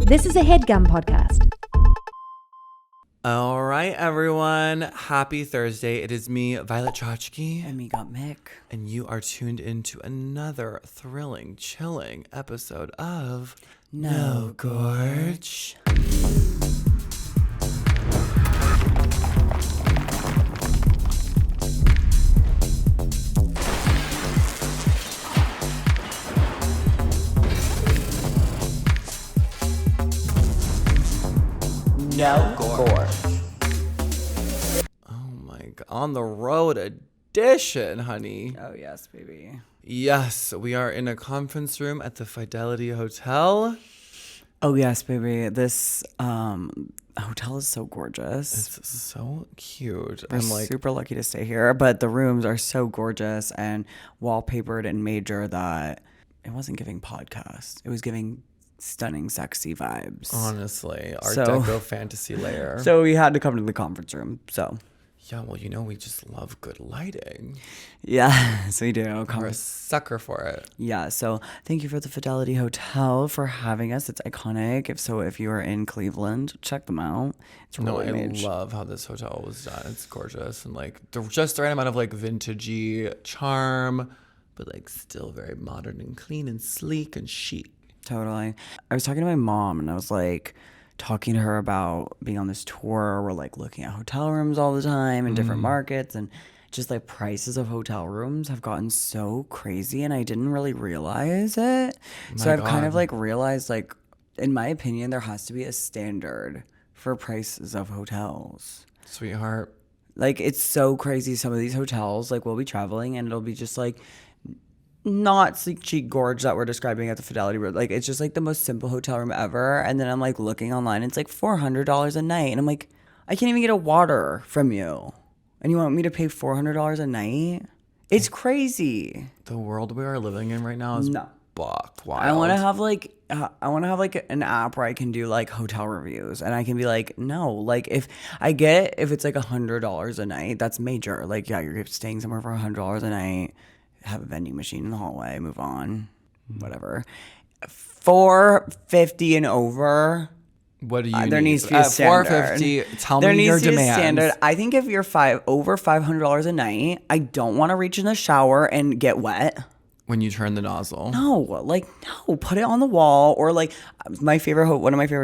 This is a HeadGum podcast. All right, everyone. Happy Thursday. It is me, Violet Chachki. And me, Gottmik. And you are tuned into another thrilling, chilling episode of No Gorge. No Gorge. Oh my God. On the road edition, honey. Oh, yes, baby. Yes, we are in a conference room at the Fidelity Hotel. Oh, yes, baby. This hotel is so gorgeous. It's so cute. We're I'm like super lucky to stay here, but the rooms are so gorgeous and wallpapered and major that it wasn't giving podcast. It was giving stunning, sexy vibes. honestly, Art Deco fantasy layer. So we had to come to the conference room. So Yeah, well, we just love good lighting. yes, we do. We're a sucker for it. Yeah, so thank you for the Fidelity Hotel for having us. It's iconic. If you are in Cleveland, check them out. It's really I made. love how this hotel was done. It's gorgeous and like just the right amount of like vintagey charm, but like still very modern and clean and sleek and chic. Totally. I was talking to my mom and I was like talking to her about being on this tour. We're like looking at hotel rooms all the time in different markets, and just like prices of hotel rooms have gotten so crazy and I didn't really realize it. So I've kind of like realized, like, in my opinion, there has to be a standard for prices of hotels. Sweetheart. Like, it's so crazy. Some of these hotels, like, we'll be traveling and it'll be just like not cheap gorge that we're describing at the Fidelity Road. Like, it's just like the most simple hotel room ever. And then I'm like looking online, it's like $400 a night. And I'm like, I can't even get a water from you. And you want me to pay $400 a night? It's crazy. The world we are living in right now is buck wild. I want to have like an app where I can do like hotel reviews, and I can be like, no, like if it's like $100 a night, that's major. Like, yeah, you're staying somewhere for $100 a night, have a vending machine in the hallway, move on, whatever. $450 and over. What do you There need? needs to be a standard. $450. Tell There me your needs to be a demands. standard. I think if you're over $500 a night, I don't want to reach in the shower and get wet. When you turn the nozzle. No, put it on the wall. Or like one of my favorite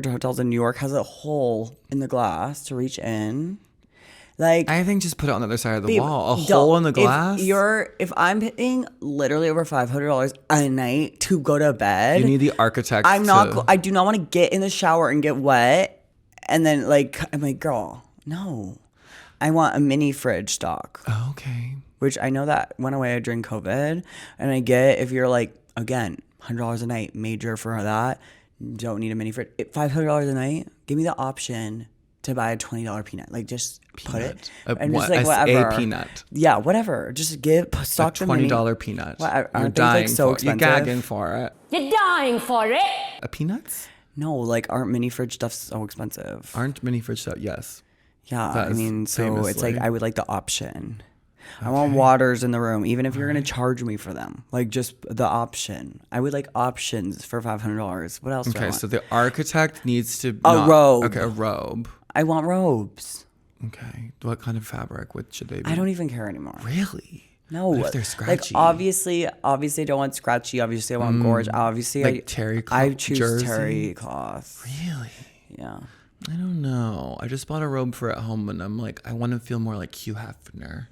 hotels in New York has a hole in the glass to reach in. Like, I think just put it on the other side of the babe, wall. A hole in the glass. If I'm paying literally over $500 a night to go to bed, You need the architect. I do not want to get in the shower and get wet. And then I'm like, girl, no. I want a mini fridge stock. Oh, okay. Which I know that went away during COVID. And I get if you're like, again, $100 a night, major for that, don't need a mini fridge. $500 a night, give me the option to buy a $20 peanut. Like, just put it. And just like whatever. A peanut. Yeah, whatever. Just stock a the mini. $20 peanut. What, You're aren't they dying like so for expensive? You're gagging for it. You're dying for it. A peanuts? No, like, aren't mini fridge stuff so expensive? Aren't mini fridge stuff? Yes. Yeah, That I is mean, so it's like famously. I would like the option. I want waters in the room, even if you're going to charge me for them. Like, just the option. I would like options for $500. What else do I Okay, want? so the architect needs to robe. Okay, a robe. I want robes. Okay, what kind of fabric? What should they be? I don't even care anymore. Really. No, What if they're scratchy? Like, obviously, I don't want scratchy. Obviously, I want gorge. Obviously, like terry cloth I choose jersey? terry cloth. Really? Yeah. I don't know. I just bought a robe for at home, and I'm like, I want to feel more like Hugh Hefner,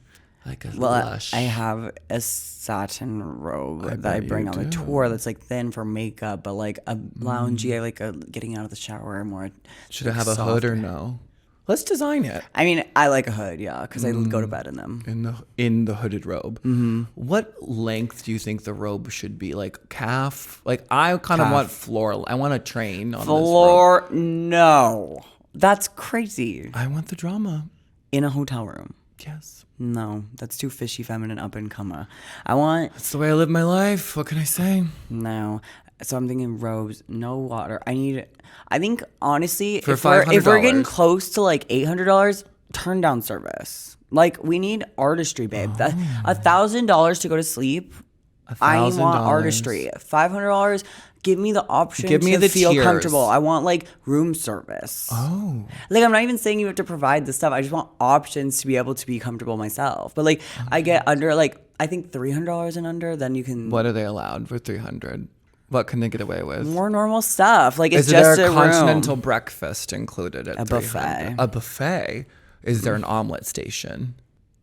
like a lush. I have a satin robe that I bet bring you on the do. tour that's like thin for makeup, but like a loungy. I like getting out of the shower more. Should it have a hood or no? Let's design it I mean, I like a hood, yeah, because I go to bed in them. in the hooded robe. Mm-hmm. What length do you think the robe should be? Like calf? Like I kind of want floor. I want a train on this robe. Floor, no, that's crazy. I want the drama. In a hotel room, Yes. no, that's too fishy, feminine, up and comer. I want That's the way I live my life. What can I say? no. So I'm thinking robes, no water. I think honestly, For if we're getting $500. close to like $800, turn down service. Like, we need artistry, babe. $1,000 to go to sleep. I want $1,000. artistry. $500, give me the option Give me to the feel tiers. comfortable. I want like room service. Oh. Like, I'm not even saying you have to provide the stuff. I just want options to be able to be comfortable myself. But like, I get under like, I think $300 and under, then you can. What are they allowed for 300? What can they get away with? More normal stuff. Like, it's Is just there a room. continental breakfast included at A 300? buffet. A buffet? Is there an omelet station?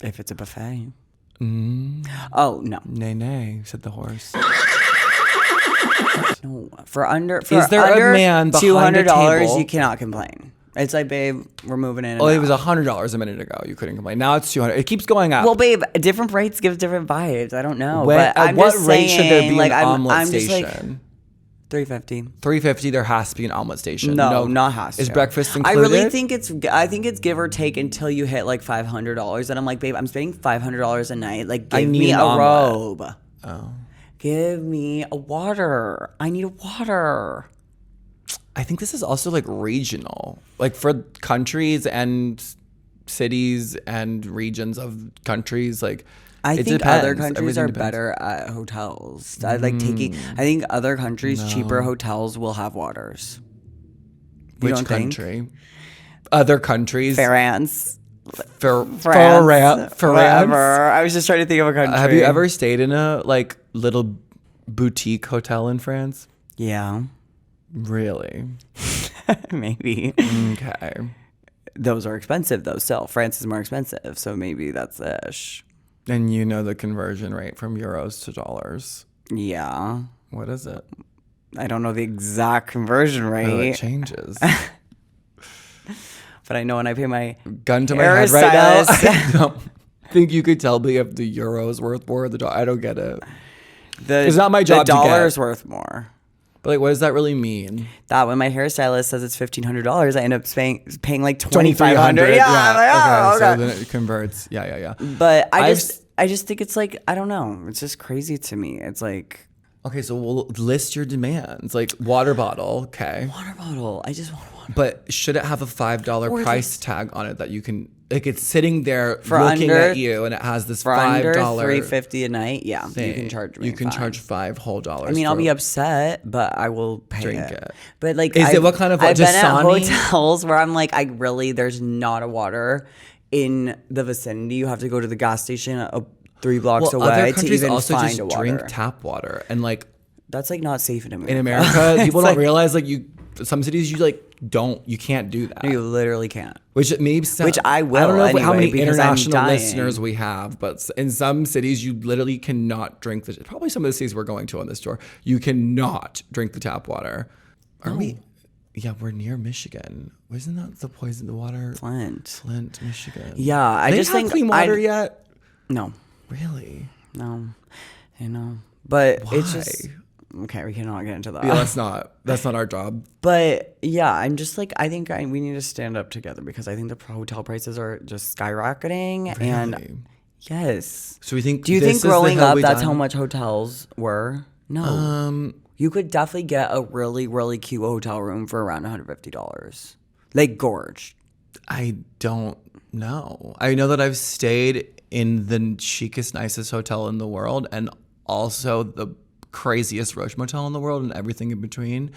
If it's a buffet. Oh, no. Nay, said the horse. No. For under Is there a under man behind a $200, table? you cannot complain. It's like, babe, we're moving in. And Oh, it out. was $100 a minute ago. You couldn't complain. Now it's 200. It keeps going up. Well, babe, different rates give different vibes. I don't know. When- but at I'm what just rate should there saying, be like, an omelet I'm just like, station? $3.50. $3.50. There has to be an omelet station. No, not has to. Is breakfast I included? really think it's give or take until you hit like $500, and I'm like, babe, I'm spending $500 a night. Like, give need me an a omelet. robe. Oh. Give me a water. I need a water. I think this is also like regional, like for countries and cities and regions of countries. Like, I it think depends. other countries Everything are depends. better at hotels. I think other countries, cheaper hotels will have waters. You Which don't think? country? Other countries. France. France. Whatever. I was just trying to think of a country. Have you ever stayed in a like little boutique hotel in France? Yeah. Really? Maybe. Okay. Those are expensive though. Still, France is more expensive, so maybe that's ish. And you know the conversion rate from euros to dollars. Yeah. What is it? I don't know the exact conversion Oh, rate, it changes. but I know when I pay my Gun to my head right now. hairstylist. I don't think you could tell me if the euro is worth more or the dollar. I don't get it. It's not my job The to get. dollar's worth more. But like, what does that really mean? That when my hairstylist says it's $1,500, I end up paying like $2,500. Yeah, I'm like, oh, So okay. then it converts. Yeah. But I I've just think it's like, I don't know. It's just crazy to me. It's like, Okay, so we'll list your demands. Like water bottle, okay. water bottle. I just want water. But should it have a $5 Or if price tag on it that you can like it's sitting there For looking under- at you and it has this For $5 under $350 a night, yeah, thing. you can charge me. You can $5. charge $5 whole dollars. I mean, I'll for- be upset, but I will pay Drink it. But like, Is it what kind of- I've been at Dasani? hotels where I'm like, there's not a water in the vicinity. You have to go to the gas station 3 blocks Well, away other to countries even also find just a water. drink tap water and like That's like not safe in America. in America, people It's don't like, realize like some cities you can't do that. no, you literally can't. Which it maybe Which I will I don't know how anyway, many because I'm international dying. listeners we have, but in some cities you literally cannot drink the. Probably some of the cities we're going to on this tour, you cannot drink the tap water. Are we? Yeah, we're near Michigan. Wasn't that the poison? The water. Flint. Michigan. Yeah, I They just have think clean water yet. No, Really? no, I know, but it's Why? just okay. We cannot get into that. Yeah, that's not our job. But yeah, I'm just like, I think we need to stand up together because I think the hotel prices are just skyrocketing. Really? And yes. So we think. Do you this think is the growing hill up, we that's die how on? much hotels were? No. You could definitely get a really, really cute hotel room for around $150. Like Gorge. I don't know. I know that I've stayed in the chicest, nicest hotel in the world and also the craziest Roche motel in the world and everything in between.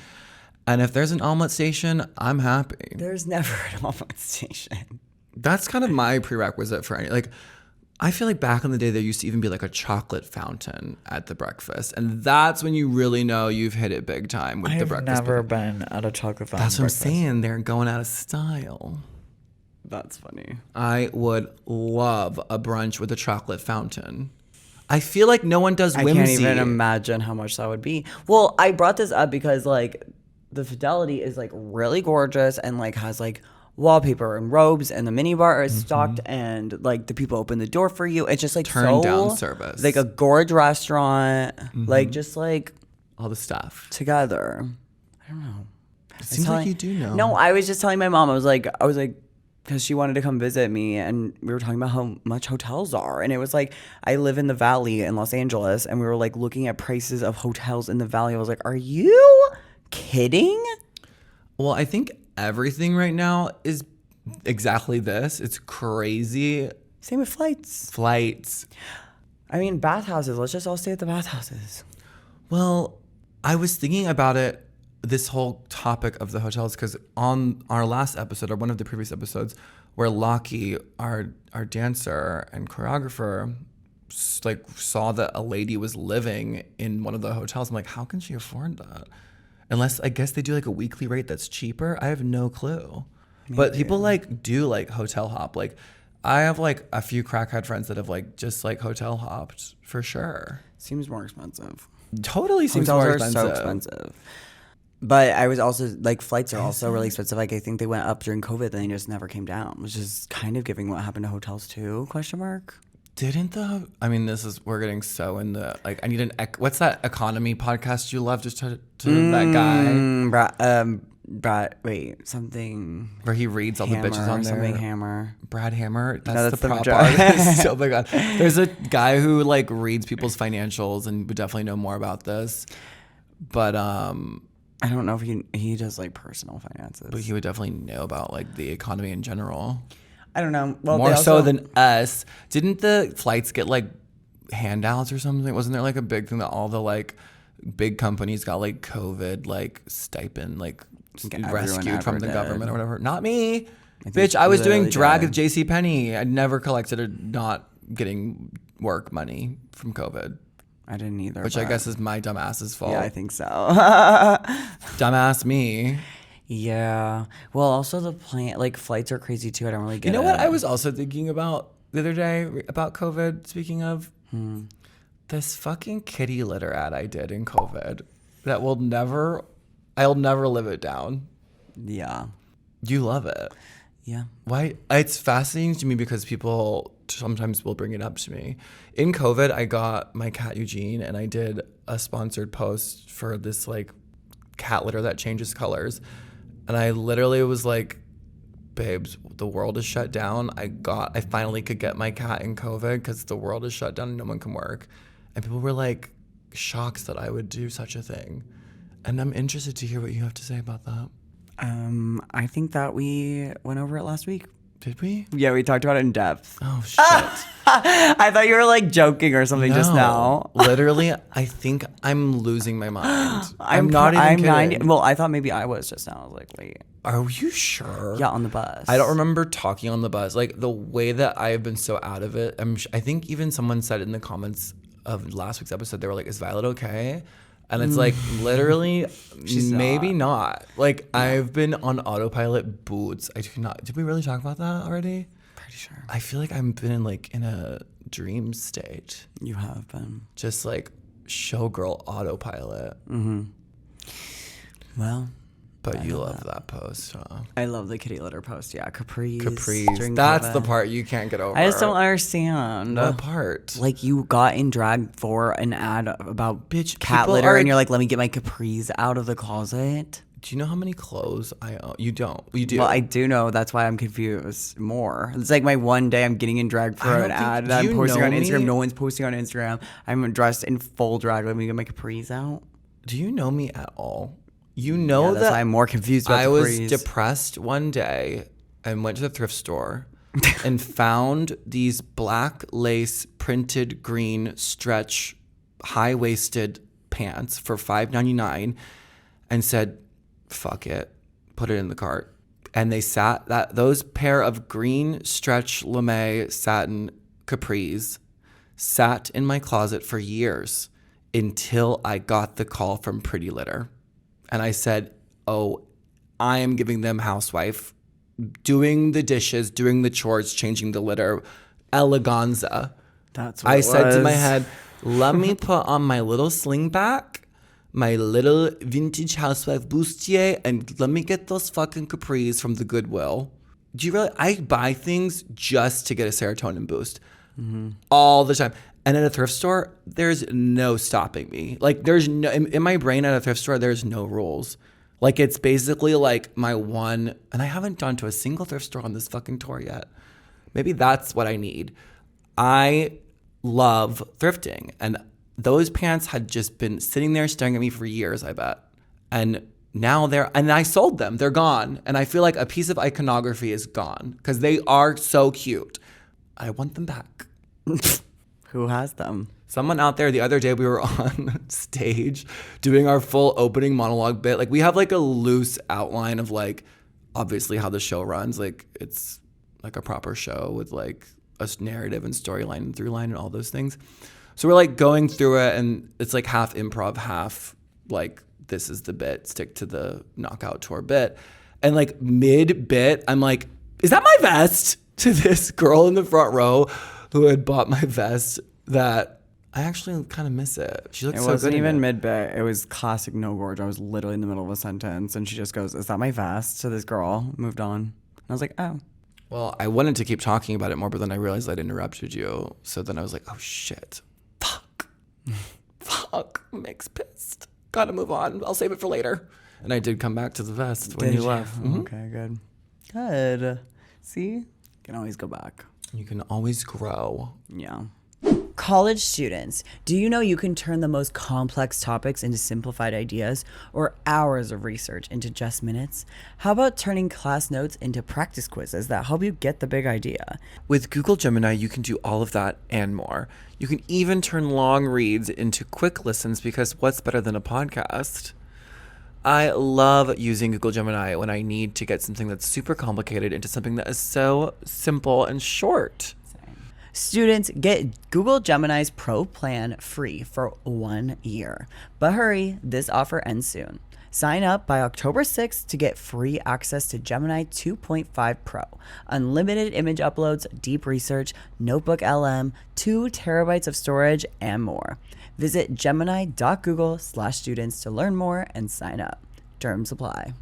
And if there's an omelet station, I'm happy. There's never an omelet station. That's kind of my prerequisite for any, like, I feel like back in the day, there used to even be like a chocolate fountain at the breakfast. And that's when you really know you've hit it big time with the breakfast. been at a chocolate fountain. That's what I'm saying. They're going out of style. That's funny. I would love a brunch with a chocolate fountain. I feel like no one does I whimsy. can't even imagine how much that would be. Well, I brought this up because like the Fidelity is like really gorgeous and like has like wallpaper and robes and the minibar is stocked and like the people open the door for you. It's just like Turn so, down service. like a gorge restaurant, like just like All the stuff. together. I don't know. It seems like you do know. No, I was just telling my mom. I was like, because she wanted to come visit me, and we were talking about how much hotels are, and it was like, I live in the Valley in Los Angeles, and we were like looking at prices of hotels in the Valley. I was like, are you kidding? Well, I think everything right now is exactly this. It's crazy. Same with flights. Flights. I mean, bathhouses. Let's just all stay at the bathhouses. Well, I was thinking about it, this whole topic of the hotels, because on our last episode, or one of the previous episodes, where Lockie, our dancer and choreographer, like saw that a lady was living in one of the hotels. I'm like, how can she afford that? Unless, I guess they do like a weekly rate that's cheaper. I have no clue. Maybe. But people like do like hotel hop. Like I have like a few crackhead friends that have like just like hotel hopped for sure. Seems more expensive. Totally seems Hotels more are expensive. so expensive. But I was also like, flights are also really expensive. Like I think they went up during COVID, then they just never came down, which is kind of giving what happened to hotels too? ? I mean, we're getting so in the, like, I need what's that economy podcast you love just to that guy? Something. Where he reads all Hammer, the bitches on there. Something Hammer. Brad Hammer? That's the the prop joke. artist. Oh my God. There's a guy who like reads people's financials and would definitely know more about this. But, I don't know if he does like personal finances. But he would definitely know about like the economy in general. I don't know. Well, more so than us. Didn't the flights get like handouts or something? Wasn't there like a big thing that all the like big companies got like COVID like stipend like rescued from the government or whatever? Not me. Bitch, I was doing drag at JCPenney. I never collected a not getting work money from COVID. I didn't either. Which I guess is my dumbass's fault. Yeah, I think so. Dumbass me. Yeah. Well, also the flights are crazy too. I don't really get it. You know what I was also thinking about the other day about COVID, speaking of? This fucking kitty litter ad I did in COVID that I'll never live it down. Yeah. You love it. Yeah. Why? It's fascinating to me because people sometimes will bring it up to me. In COVID, I got my cat Eugene and I did a sponsored post for this like cat litter that changes colors. And I literally was like, babes, the world is shut down. I finally could get my cat in COVID because the world is shut down and no one can work. And people were like shocked that I would do such a thing. And I'm interested to hear what you have to say about that. I think that we went over it last week. Did we? Yeah, we talked about it in depth. Oh, shit. I thought you were like joking or something just now. Literally, I think I'm losing my mind. I'm not even kidding. Well, I thought maybe I was just now. I was like, wait. Are you sure? Yeah, on the bus. I don't remember talking on the bus. Like the way that I have been so out of it. I think even someone said in the comments of last week's episode, they were like, is Violet okay? And it's like, literally, maybe not. Like, I've been on autopilot boots. I do not. Did we really talk about that already? Pretty sure. I feel like I've been in a dream state. You have been. Just like showgirl autopilot. Mm-hmm. Well. But you love that post, huh? I love the kitty litter post. Yeah, Capri's. That's the part you can't get over. I just don't understand. What part? Like you got in drag for an ad about cat people litter, are- and you're like, let me get my Capri's out of the closet. Do you know how many clothes I own? You don't. You do. Well, I do know. That's why I'm confused more. It's like my one day I'm getting in drag for an ad that I'm posting on Instagram. No one's posting on Instagram. I'm dressed in full drag. Let me get my Capri's out. Do you know me at all? You know that's why I'm more confused about I was Capri's. depressed one day and went to the thrift store and found these black lace printed green stretch high-waisted pants for $5.99 and said, fuck it, put it in the cart. And they those pair of green stretch lame satin capris sat in my closet for years until I got the call from Pretty Litter. And I said, oh, I am giving them housewife, doing the dishes, doing the chores, changing the litter, eleganza. That's what I said to my head, let me put on my little slingback, my little vintage housewife bustier, and let me get those fucking capris from the Goodwill. Do you really? I buy things just to get a serotonin boost all the time. And at a thrift store, there's no stopping me. Like there's no, in my brain at a thrift store, there's no rules. Like it's basically like my one, and I haven't gone to a single thrift store on this fucking tour yet. Maybe that's what I need. I love thrifting, and those pants had just been sitting there staring at me for years, I bet. And now and I sold them. They're gone. And I feel like a piece of iconography is gone because they are so cute. I want them back. Who has them? Someone out there the other day, we were on stage doing our full opening monologue bit. Like we have like a loose outline of like obviously how the show runs. Like it's like a proper show with like a narrative and storyline and through line and all those things. So we're like going through it, and it's like half improv, half like this is the bit, stick to the knockout tour bit. And like mid bit, I'm like, is that my vest? To this girl in the front row who had bought my vest that I actually kind of miss it. She looked so good. It wasn't even mid bit. It was classic No Gorge. I was literally in the middle of a sentence, and she just goes, "Is that my vest?" To this girl. Moved on. And I was like, "Oh." Well, I wanted to keep talking about it more, but then I realized I'd interrupted you. So then I was like, "Oh shit, fuck, Mick's pissed. Gotta move on. I'll save it for later." And I did come back to the vest when you left. Mm-hmm. Okay, good. Good. See? Can always go back. You can always grow. Yeah. College students, do you know you can turn the most complex topics into simplified ideas or hours of research into just minutes? How about turning class notes into practice quizzes that help you get the big idea? With Google Gemini, you can do all of that and more. You can even turn long reads into quick listens, because what's better than a podcast? I love using Google Gemini when I need to get something that's super complicated into something that is so simple and short. Students, get Google Gemini's Pro plan free for 1 year. But hurry, this offer ends soon. Sign up by October 6th to get free access to Gemini 2.5 Pro, unlimited image uploads, deep research, notebook LM, 2 terabytes of storage, and more. Visit gemini.google/students to learn more and sign up. Terms apply.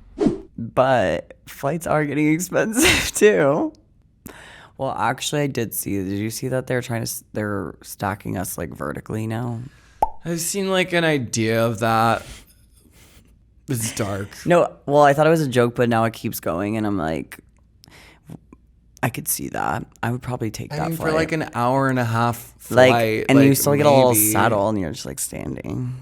But flights are getting expensive too. Well, actually, I did see. Did you see that they're stacking us like vertically now? I've seen like an idea of that. It's dark. No, well, I thought it was a joke, but now it keeps going, and I'm like, I could see that. I would probably take that flight. For like an hour and a half flight. And you still get a little saddle, and you're just like standing.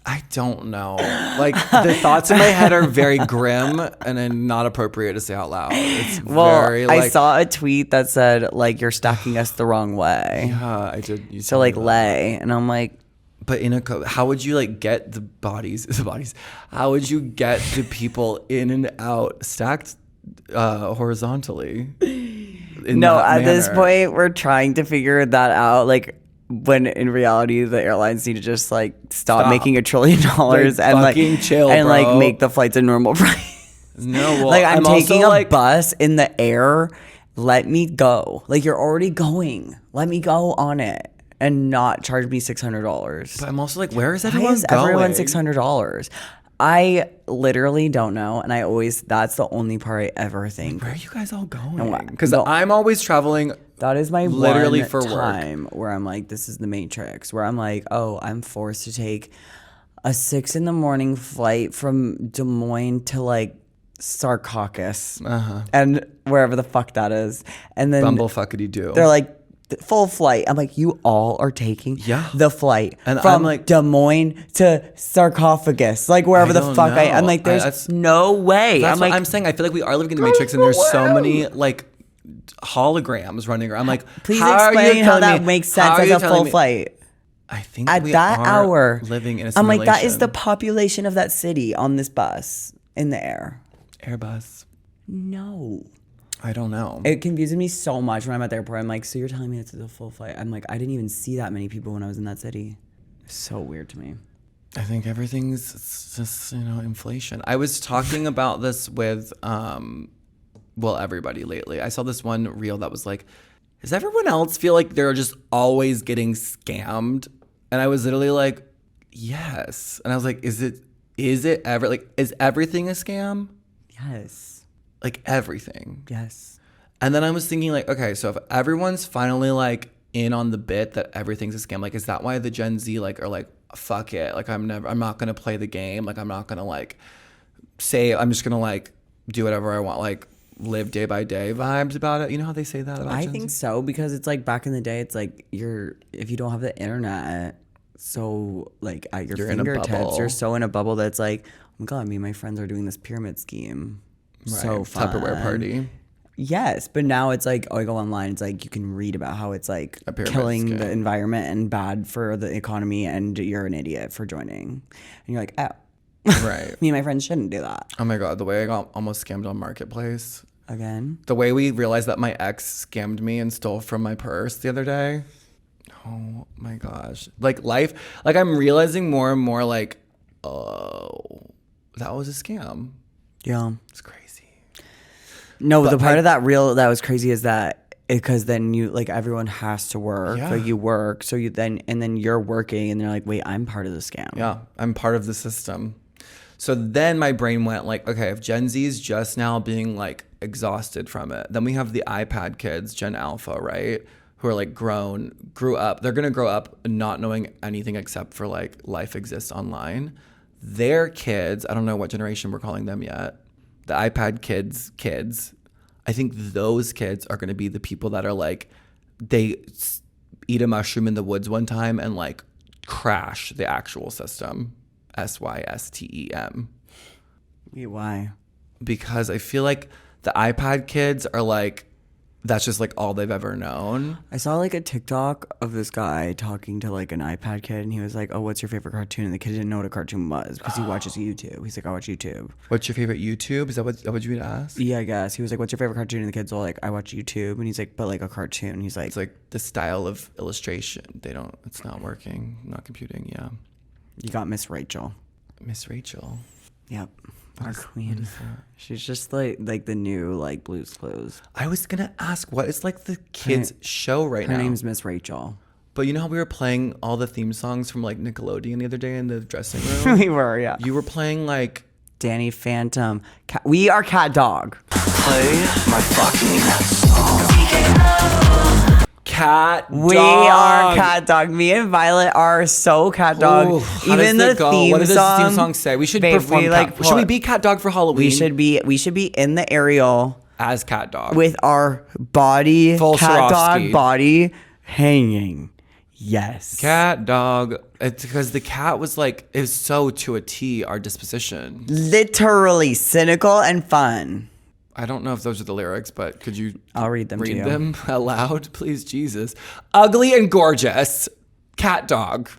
I don't know. Like the thoughts in my head are very grim and then not appropriate to say out loud. It's very like, I saw a tweet that said like you're stacking us the wrong way. Yeah, I did. So like lay, and I'm like, but how would you like get the bodies? How would you get the people in and out stacked horizontally? No, at this point we're trying to figure that out. Like, when in reality the airlines need to just like stop making $1 trillion and chill, and bro. like make the flights a normal price. No, well, like I'm taking a like, bus in the air. Let me go. Like, you're already going. Let me go on it and not charge me $600. But I'm also like, where is everyone going? Everyone $600? I literally don't know, and that's the only part I ever think. Where are you guys all going? Because I'm always traveling. That is my literally one for time work. where I'm like, this is the Matrix. Where I'm like, oh, I'm forced to take a 6 a.m. flight from Des Moines to like Sarcaucus and wherever the fuck that is, and then Bumblefuckity do. They're like, full flight. I'm like, you all are taking the flight and from I'm like, Des Moines to Sarcophagus, like wherever the fuck I'm like, there's no way. That's I'm what like, I'm saying. I feel like we are living in the Matrix, and there's so many like holograms running around. I'm like, please explain how that makes sense as a full flight. I think at that hour living in a I'm simulation. like, that is the population of that city on this bus in the air. Airbus. No. I don't know. It confuses me so much when I'm at the airport. I'm like, so you're telling me it's a full flight? I'm like, I didn't even see that many people when I was in that city. It's so weird to me. I think everything's just, inflation. I was talking about this with, everybody lately. I saw this one reel that was like, does everyone else feel like they're just always getting scammed? And I was literally like, yes. And I was like, is it ever, like, is everything a scam? Yes. Like everything. Yes. And then I was thinking like, okay, so if everyone's finally like in on the bit that everything's a scam, like, is that why the Gen Z like are like, fuck it. Like I'm not going to play the game. Like I'm not going to like say, I'm just going to like do whatever I want. Like live day by day vibes about it. You know how they say that about Gen think Z? So, because it's like back in the day, it's like if you don't have the internet, so like at your fingertips, you're so in a bubble that's like, oh my God, me and my friends are doing this pyramid scheme. Right. So fun. Tupperware party. Yes, but now it's like, oh, I go online. It's like you can read about how it's like pyramid killing scheme. the environment and bad for the economy, and you're an idiot for joining. And you're like, oh, Right. me and my friends shouldn't do that. Oh my God, the way I got almost scammed on Marketplace. Again? The way we realized that my ex scammed me and stole from my purse the other day. Oh my gosh. Like life, like I'm realizing more and more like, oh, that was a scam. Yeah. It's crazy. No, But the part of that was crazy is that because then you like everyone has to work. Yeah. Like you work, so you then you're working, and they're like, wait, I'm part of the scam. Yeah, I'm part of the system. So then my brain went like, okay, if Gen Z is just now being like exhausted from it, then we have the iPad kids, Gen Alpha, right? Who are like grew up. They're gonna grow up not knowing anything except for like life exists online. Their kids, I don't know what generation we're calling them yet. The iPad kids. I think those kids are gonna be the people that are like, they eat a mushroom in the woods one time and like crash the actual system. SYSTEM. Wait, why? Because I feel like the iPad kids are like, that's just like all they've ever known. I saw like a TikTok of this guy talking to like an iPad kid, and he was like, oh, what's your favorite cartoon? And the kid didn't know what a cartoon was because he watches YouTube. He's like, I watch YouTube. What's your favorite YouTube? Is that what you would ask? Yeah, I guess. He was like, what's your favorite cartoon? And the kid's all like, I watch YouTube. And he's like, but like a cartoon. He's like, It's like the style of illustration. It's not working, not computing. Yeah. you got Miss Rachel. Miss Rachel. Yep. Our queen. What is that? She's just like the new like Blue's Clues. I was going to ask, what is like the kids' show right Her now? name's Miss Rachel. But you know how we were playing all the theme songs from like Nickelodeon the other day in the dressing room? We were, yeah. You were playing like... Danny Phantom. We are CatDog. Play my fucking CatDog. We are CatDog. Me and Violet are so CatDog. Ooh, how Even does the it go? theme What does song. the theme song say? We should Babe, perform. we, like, Should we be CatDog for Halloween? We should be in the Ariel as CatDog with our body, Full CatDog Swarovski. body hanging. Yes. CatDog. It's because the cat was like, it was so to a T our disposition. Literally cynical and fun. I don't know if those are the lyrics, but could you I'll read them to read you. them aloud, please, Jesus? Ugly and gorgeous, CatDog.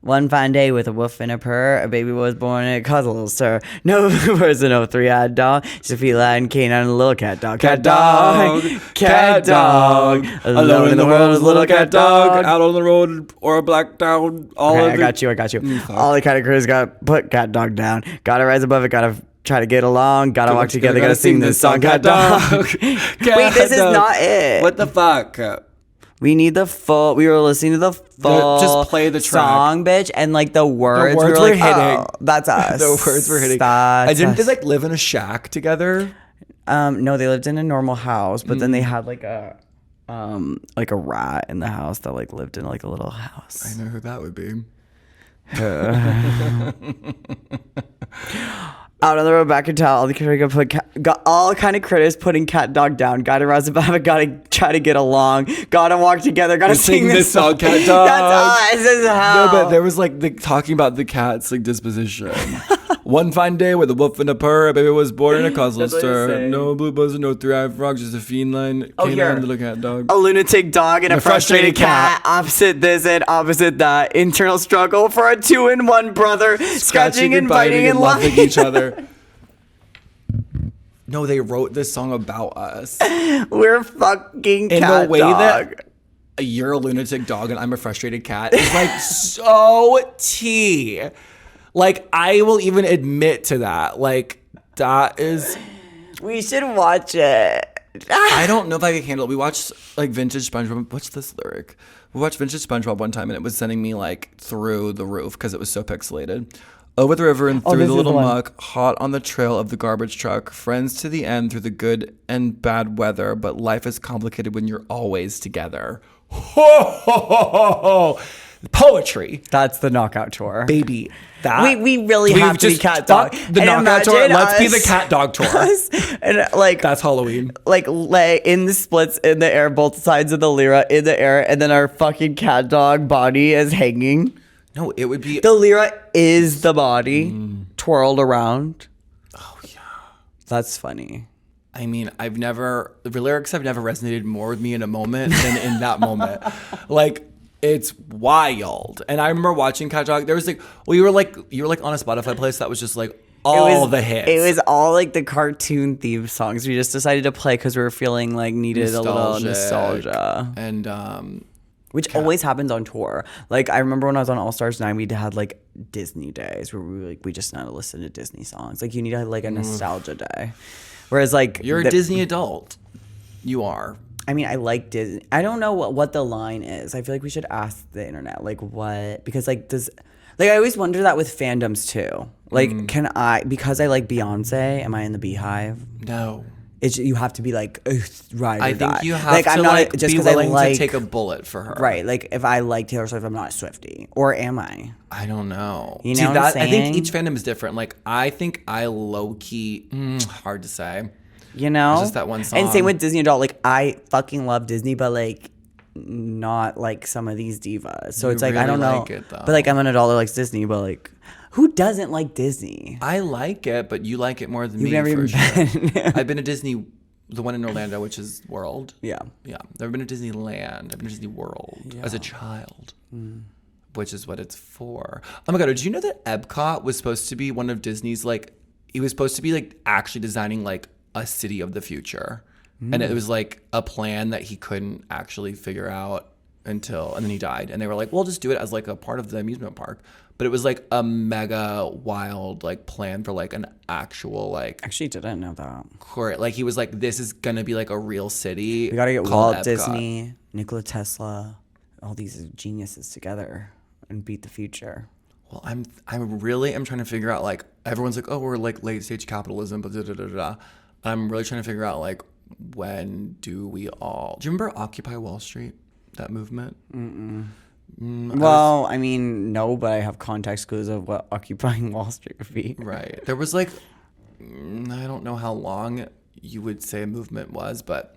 One fine day with a woof and a purr, a baby was born and it caused a little stir. No person, no three-eyed dog, just a feline canine and a little cat dog. Cat dog, cat dog, alone in the world is a little cat dog. out on the road or a black town. Okay, I got you. All the categories got put cat dog down. Gotta rise above it, gotta try to get along, gotta walk together, gotta sing this song, cat dog. Wait, this is not it. What the fuck? We need the full. We were listening to the full. Just play the track. song, bitch, and like the words. words we were were like, hitting. oh, that's us. The words were hitting. That's I didn't us. they like live in a shack together? No, they lived in a normal house, but then they had like a rat in the house that like lived in like a little house. I know who that would be. Out on the road back in town, all the critters got all kind of critters putting CatDog down. Gotta rise above it, gotta try to get along, gotta walk together, gotta sing this song. CatDog. That's us. This is how. No, but there was like talking about the cat's like disposition. One fine day with a wolf and a purr, a baby was born in a costal That's what he's stir. saying. No blue buzzer, no three-eyed frog, just a feline. Oh, here. Canine, little cat dog. A lunatic dog and a frustrated cat. Opposite this and opposite that. Internal struggle for a 2-in-1 brother. Scratching and biting and loving each other. No, they wrote this song about us. We're fucking In cat the way dog. that you're a lunatic dog and I'm a frustrated cat is like so tea. Like, I will even admit to that. Like, that is... We should watch it. I don't know if I can handle it. We watched, like, Vintage SpongeBob. What's this lyric? We watched Vintage SpongeBob one time, and it was sending me, like, through the roof because it was so pixelated. Over the river and through this the is little the one. muck, hot on the trail of the garbage truck, friends to the end through the good and bad weather, but life is complicated when you're always together. Ho, ho, ho, ho, ho. Poetry. That's the knockout tour. Baby, that We really we've have to be just cat dog. fucked the And knockout tour. imagine Let's be the us- cat dog tour. And like That's Halloween. like lay in the splits in the air, both sides of the lyra in the air, and then our fucking cat dog body is hanging. No, it would be. The lyra is the body twirled around. Oh yeah. That's funny. I mean, the lyrics have never resonated more with me in a moment than in that moment. Like, it's wild. And I remember watching CatDog. There was like, well, you were like on a Spotify playlist that was just like the hits. It was all like the cartoon theme songs. We just decided to play because we were feeling like needed a little nostalgia. And, which always happens on tour. Like, I remember when I was on All Stars 9, we had like Disney days where we just had to listen to Disney songs. Like, you need like a nostalgia day. Whereas like you're a Disney adult. You are. I mean, I like Disney. I don't know what the line is. I feel like we should ask the internet, like, what, because like I always wonder that with fandoms too. Like, because I like Beyonce, am I in the beehive? No. You have to be like, right. I think you have to like just be willing to take a bullet for her. Right. Like, if I like Taylor Swift, I'm not a Swiftie. Or am I? I don't know. You know what I'm saying? I think each fandom is different. Like, I think I low-key, hard to say. You know? It's just that one song. And same with Disney adult. Like, I fucking love Disney, but like, not like some of these divas. So it's like, really I don't know. like it, though. But like, I'm an adult that likes Disney, but like, who doesn't like Disney? I like it, but you like it more than You've me, never for even sure. I've been to Disney, the one in Orlando, which is World. Yeah. Yeah. Never been to Disneyland. I've been to Disney World as a child, which is what it's for. Oh my God, did you know that Epcot was supposed to be one of Disney's, like, he was supposed to be like actually designing like a city of the future. And it was like a plan that he couldn't actually figure out and then he died. And they were like, we'll just do it as like a part of the amusement park. But it was like a mega wild like plan for like an actual like. Actually didn't know that. Court. Like he was like, this is gonna be like a real city. We gotta get called Walt Epcot. Disney, Nikola Tesla, all these geniuses together and beat the future. Well, I'm really trying to figure out, like, everyone's like, oh, we're like late stage capitalism, but da da da da. I'm really trying to figure out, like, when do we all? Do you remember Occupy Wall Street? That movement? Well, I mean, no, but I have context clues of what occupying Wall Street would be. Right. There was like, I don't know how long you would say a movement was, but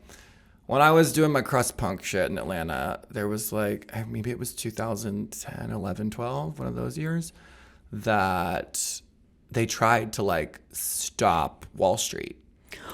when I was doing my crust punk shit in Atlanta, there was like, maybe it was 2010, 11, 12, one of those years, that they tried to like stop Wall Street.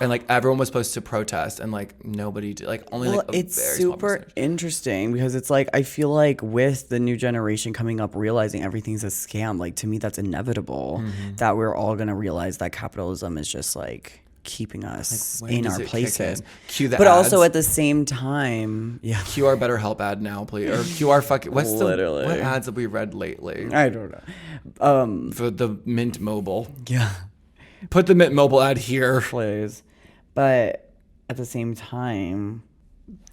And like everyone was supposed to protest, and like nobody did. Like only like a it's very small super percentage. interesting because it's like I feel like with the new generation coming up, realizing everything's a scam. Like to me, that's inevitable. That we're all gonna realize that capitalism is just like keeping us Like, when in does our it kick places. in? Cue the but ads. also at the same time, yeah. QR BetterHelp ad now, please, or QR fucking. What's Literally. what ads have we read lately? I don't know. For the Mint Mobile. Yeah. Put the Mint Mobile ad here. Plays. But at the same time,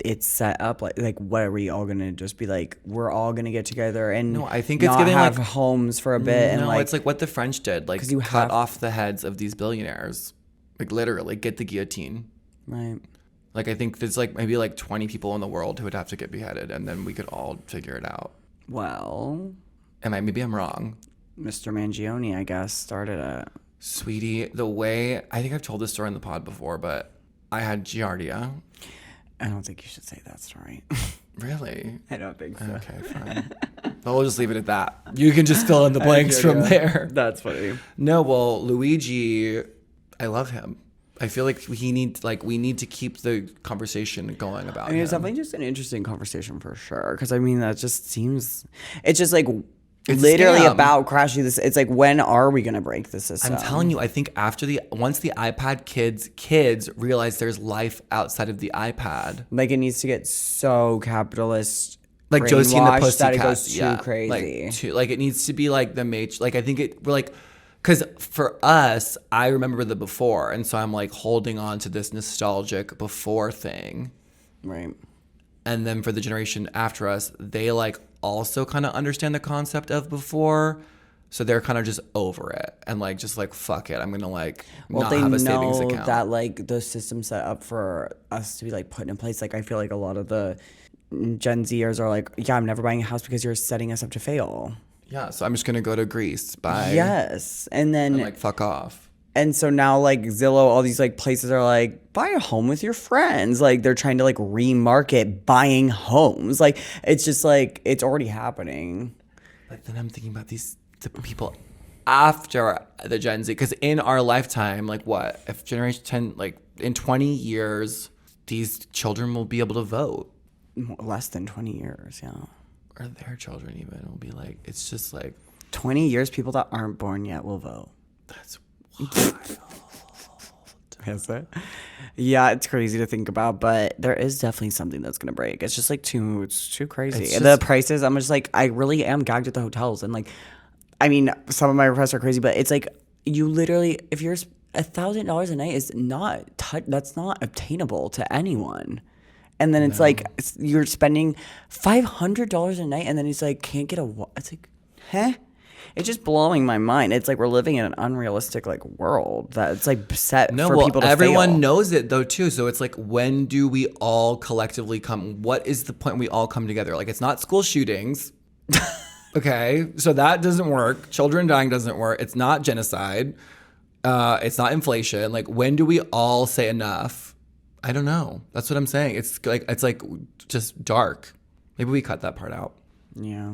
it's set up like what are we all gonna just be like? We're all gonna get together and No, I think it's not giving, have like- homes for a bit. No, and like, it's like what the French did. Like you cut have- off the heads of these billionaires. Like literally, get the guillotine. right. Like I think there's like maybe like 20 people in the world who would have to get beheaded, and then we could all figure it out. Well, Maybe I'm wrong. Mr. Mangione, I guess, started it. Sweetie, the way, I think I've told this story in the pod before, but I had Giardia. I don't think you should say that story. Really? I don't think so. Okay, fine. Well, we'll just leave it at that. You can just fill in the blanks from there. That's funny. No, well, Luigi, I love him. I feel like we need to keep the conversation going about I mean, it's him. definitely just an interesting conversation for sure. Because I mean, that just seems, it's just like It's a literally scam. about crashing this. It's like, when are we going to break the system? I'm telling you, I think once the iPad kids realize there's life outside of the iPad. Like, it needs to get so capitalist. Like Josie and the brainwashed Pussycats. that it goes too yeah. crazy. Like it needs to be like the like I think we're like, because for us, I remember the before, and so I'm like holding on to this nostalgic before thing. Right. And then for the generation after us, they like also kind of understand the concept of before. So they're kind of just over it and like just like fuck it. I'm gonna like not they have a savings know account. that like the system's set up for us to be like put in place. Like I feel like a lot of the Gen Zers are like, yeah, I'm never buying a house because you're setting us up to fail. Yeah, so I'm just gonna go to Greece, buy, Yes, and then and like fuck off. and so now like Zillow, all these like places are like, buy a home with your friends. Like they're trying to like remarket buying homes. Like it's just like it's already happening. But then I'm thinking about the people after the Gen Z, because in our lifetime, like what if generation 10, like in 20 years, these children will be able to vote. Less than 20 years, yeah. Or their children even will be like, it's just like 20 years, people that aren't born yet will vote. that's wild. Is it? Yeah, it's crazy to think about, but there is definitely something that's gonna break. It's just like it's too crazy. It's And the just- prices, I'm just like, I really am gagged at the hotels, and like, I mean, some of my requests are crazy, but it's like you literally, if you're $1,000 a night is not that's not obtainable to anyone. And then it's like you're spending $500 a night, and then it's like can't get it's like, huh? It's just blowing my mind. It's like we're living in an unrealistic like world that it's like set for people to everyone fail. knows it though too. So it's like, when do we all collectively come? What is the point we all come together? Like, it's not school shootings. Okay, so that doesn't work. Children dying doesn't work. It's not genocide. It's not inflation. Like, when do we all say enough? I don't know. That's what I'm saying. It's like just dark. Maybe we cut that part out. Yeah.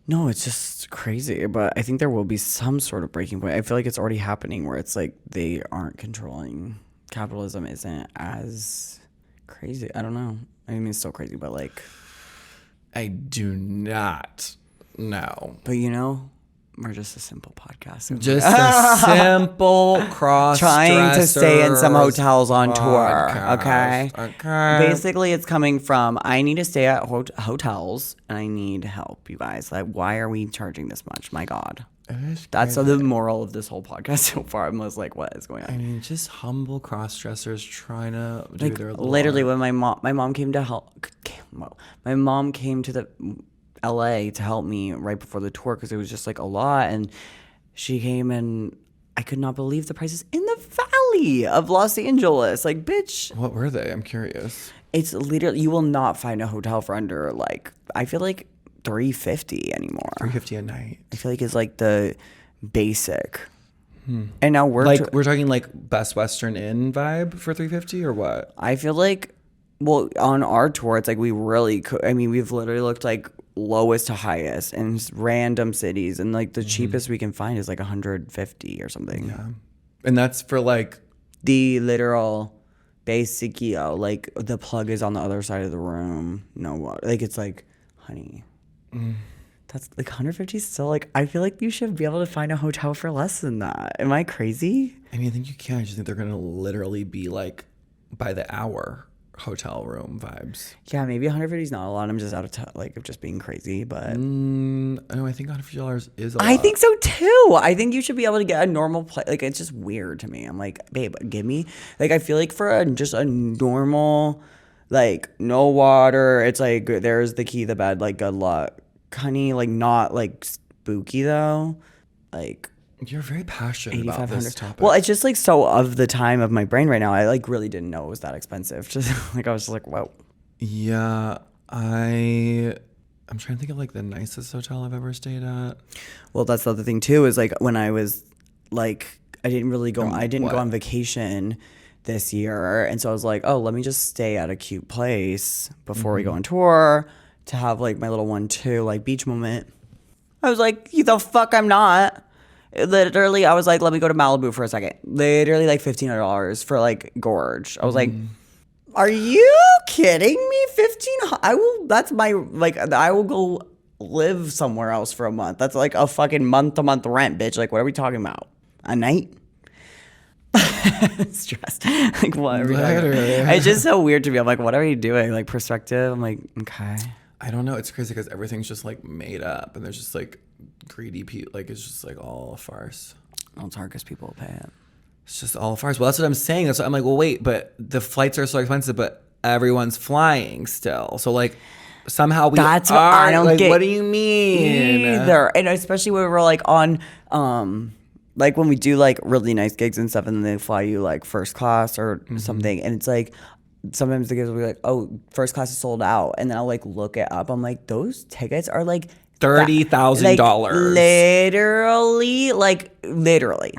No, it's just crazy. But I think there will be some sort of breaking point. I feel like it's already happening where it's like they aren't controlling. Capitalism isn't as crazy. I don't know. I mean, it's still crazy, but like. I do not know. But you know, we're just a simple podcast. Just a simple cross Trying to stay in some hotels on tour. podcast. Okay. Basically, it's coming from I need to stay at hotels and I need help, you guys. Like, why are we charging this much? My God. That's the moral of this whole podcast so far. I'm just like, what is going on? I mean, just humble cross-dressers trying to do Like, their literally, lore. when my mom came to help. Well, my mom came to the LA to help me right before the tour because it was just like a lot, and she came and I could not believe the prices in the valley of Los Angeles. Like, bitch, What were they? I'm curious. it's literally, you will not find a hotel for under like, I feel like $350 anymore. $350 a night. I feel like it's like the basic. And now we're Like, we're talking like Best Western Inn vibe for $350 or what? I feel like, well, on our tour, it's like we really could. I mean, we've literally looked like lowest to highest in random cities, and like the cheapest we can find is like 150 or something. Yeah. And that's for like, The literal basic, like the plug is on the other side of the room. No water. Like, it's like, honey. That's like 150 is still like, I feel like you should be able to find a hotel for less than that. Am I crazy? I mean, I think you can. I just think they're going to literally be like by the hour hotel room vibes. Yeah, maybe 150 is not a lot. I'm just out of like of just being crazy, but No, I think $150 is a lot. I think so too. I think you should be able to get a normal place. Like, it's just weird to me. I'm like, babe, give me. Like, I feel like for just a normal, like, no water, it's like, there's the key to the bed, like, good luck. Honey, like, not like spooky though. Like, You're very passionate about this topic. well, it's just like so of the time of my brain right now. I like really didn't know it was that expensive. Just like, I was just like, whoa. Yeah, I'm trying to think of like the nicest hotel I've ever stayed at. Well, that's the other thing too, is like when I was like, I didn't go what? on vacation this year. And so I was like, oh, let me just stay at a cute place before we go on tour to have like my little 1-2 like beach moment. I was like, you the fuck I'm not. Literally, I was like, let me go to Malibu for a second. Literally like $1,500 for like Gorge. I was like, are you kidding me? I will go live somewhere else for a month. That's like a fucking month-to-month rent, bitch. Like, what are we talking about? A night? Stressed. Like, what are we talking about? Literally. It's just so weird to me. I'm like, what are you doing? Like, perspective? I'm like, okay. I don't know. It's crazy because everything's just like made up, and there's just like greedy people. Like, it's just like all a farce. Well, it's hard because people will pay it. It's just all a farce. Well, that's what I'm saying. That's what I'm like, well, wait, but the flights are so expensive, but everyone's flying still. So like somehow we That's are. what I don't like, get what do you mean? either. And especially when we're like on, like when we do like really nice gigs and stuff, and then they fly you like first class or something, and it's like sometimes the gigs will be like, oh, first class is sold out, and then I'll like look it up. I'm like, those tickets are like $30,000. Literally.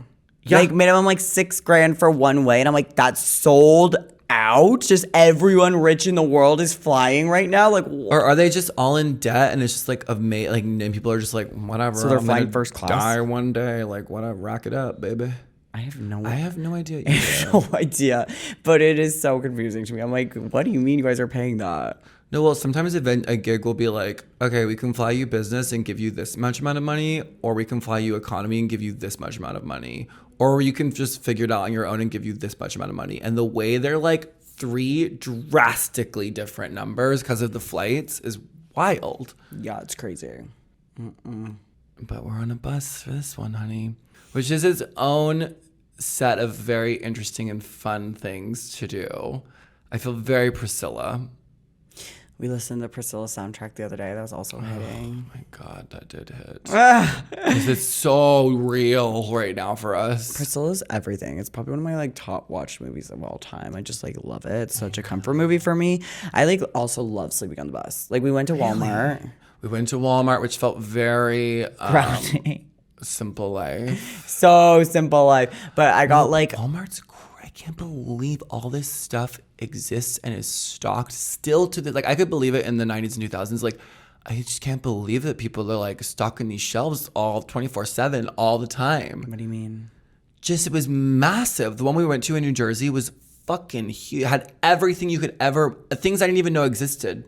Yeah. Like minimum like $6,000 for one way, and I'm like, that's sold out? Just everyone rich in the world is flying right now? Like, Or are they just all in debt and it's just like and people are just like, whatever. So they're I'm flying gonna first class? Die one day, like whatever, rack it up, baby. I have no idea. I have no idea. But it is so confusing to me. I'm like, what do you mean you guys are paying that? No, well, sometimes a gig will be like, okay, we can fly you business and give you this much amount of money, or we can fly you economy and give you this much amount of money, or you can just figure it out on your own and give you this much amount of money. And the way they're like 3 drastically different numbers because of the flights is wild. Yeah, it's crazy. But we're on a bus for this one, honey, which is its own set of very interesting and fun things to do. I feel very Priscilla. We listened to Priscilla's soundtrack the other day. That was also hitting. Oh my God, that did hit. 'Cause it's so real right now for us. Priscilla's everything. It's probably one of my like top watched movies of all time. I just like love it. It's such a comfort movie for me. I like also love sleeping on the bus. Like we went to Walmart. We went to Walmart, which felt very Grounding. simple life. So simple life. But I got like Walmart's I can't believe all this stuff exists and is stocked still to the, like, I could believe it in the 90s and 2000s. Like, I just can't believe that people are like stocking these shelves all 24/7 all the time. What do you mean? Just, it was massive. The one we went to in New Jersey was fucking huge. It had everything you could ever, things I didn't even know existed.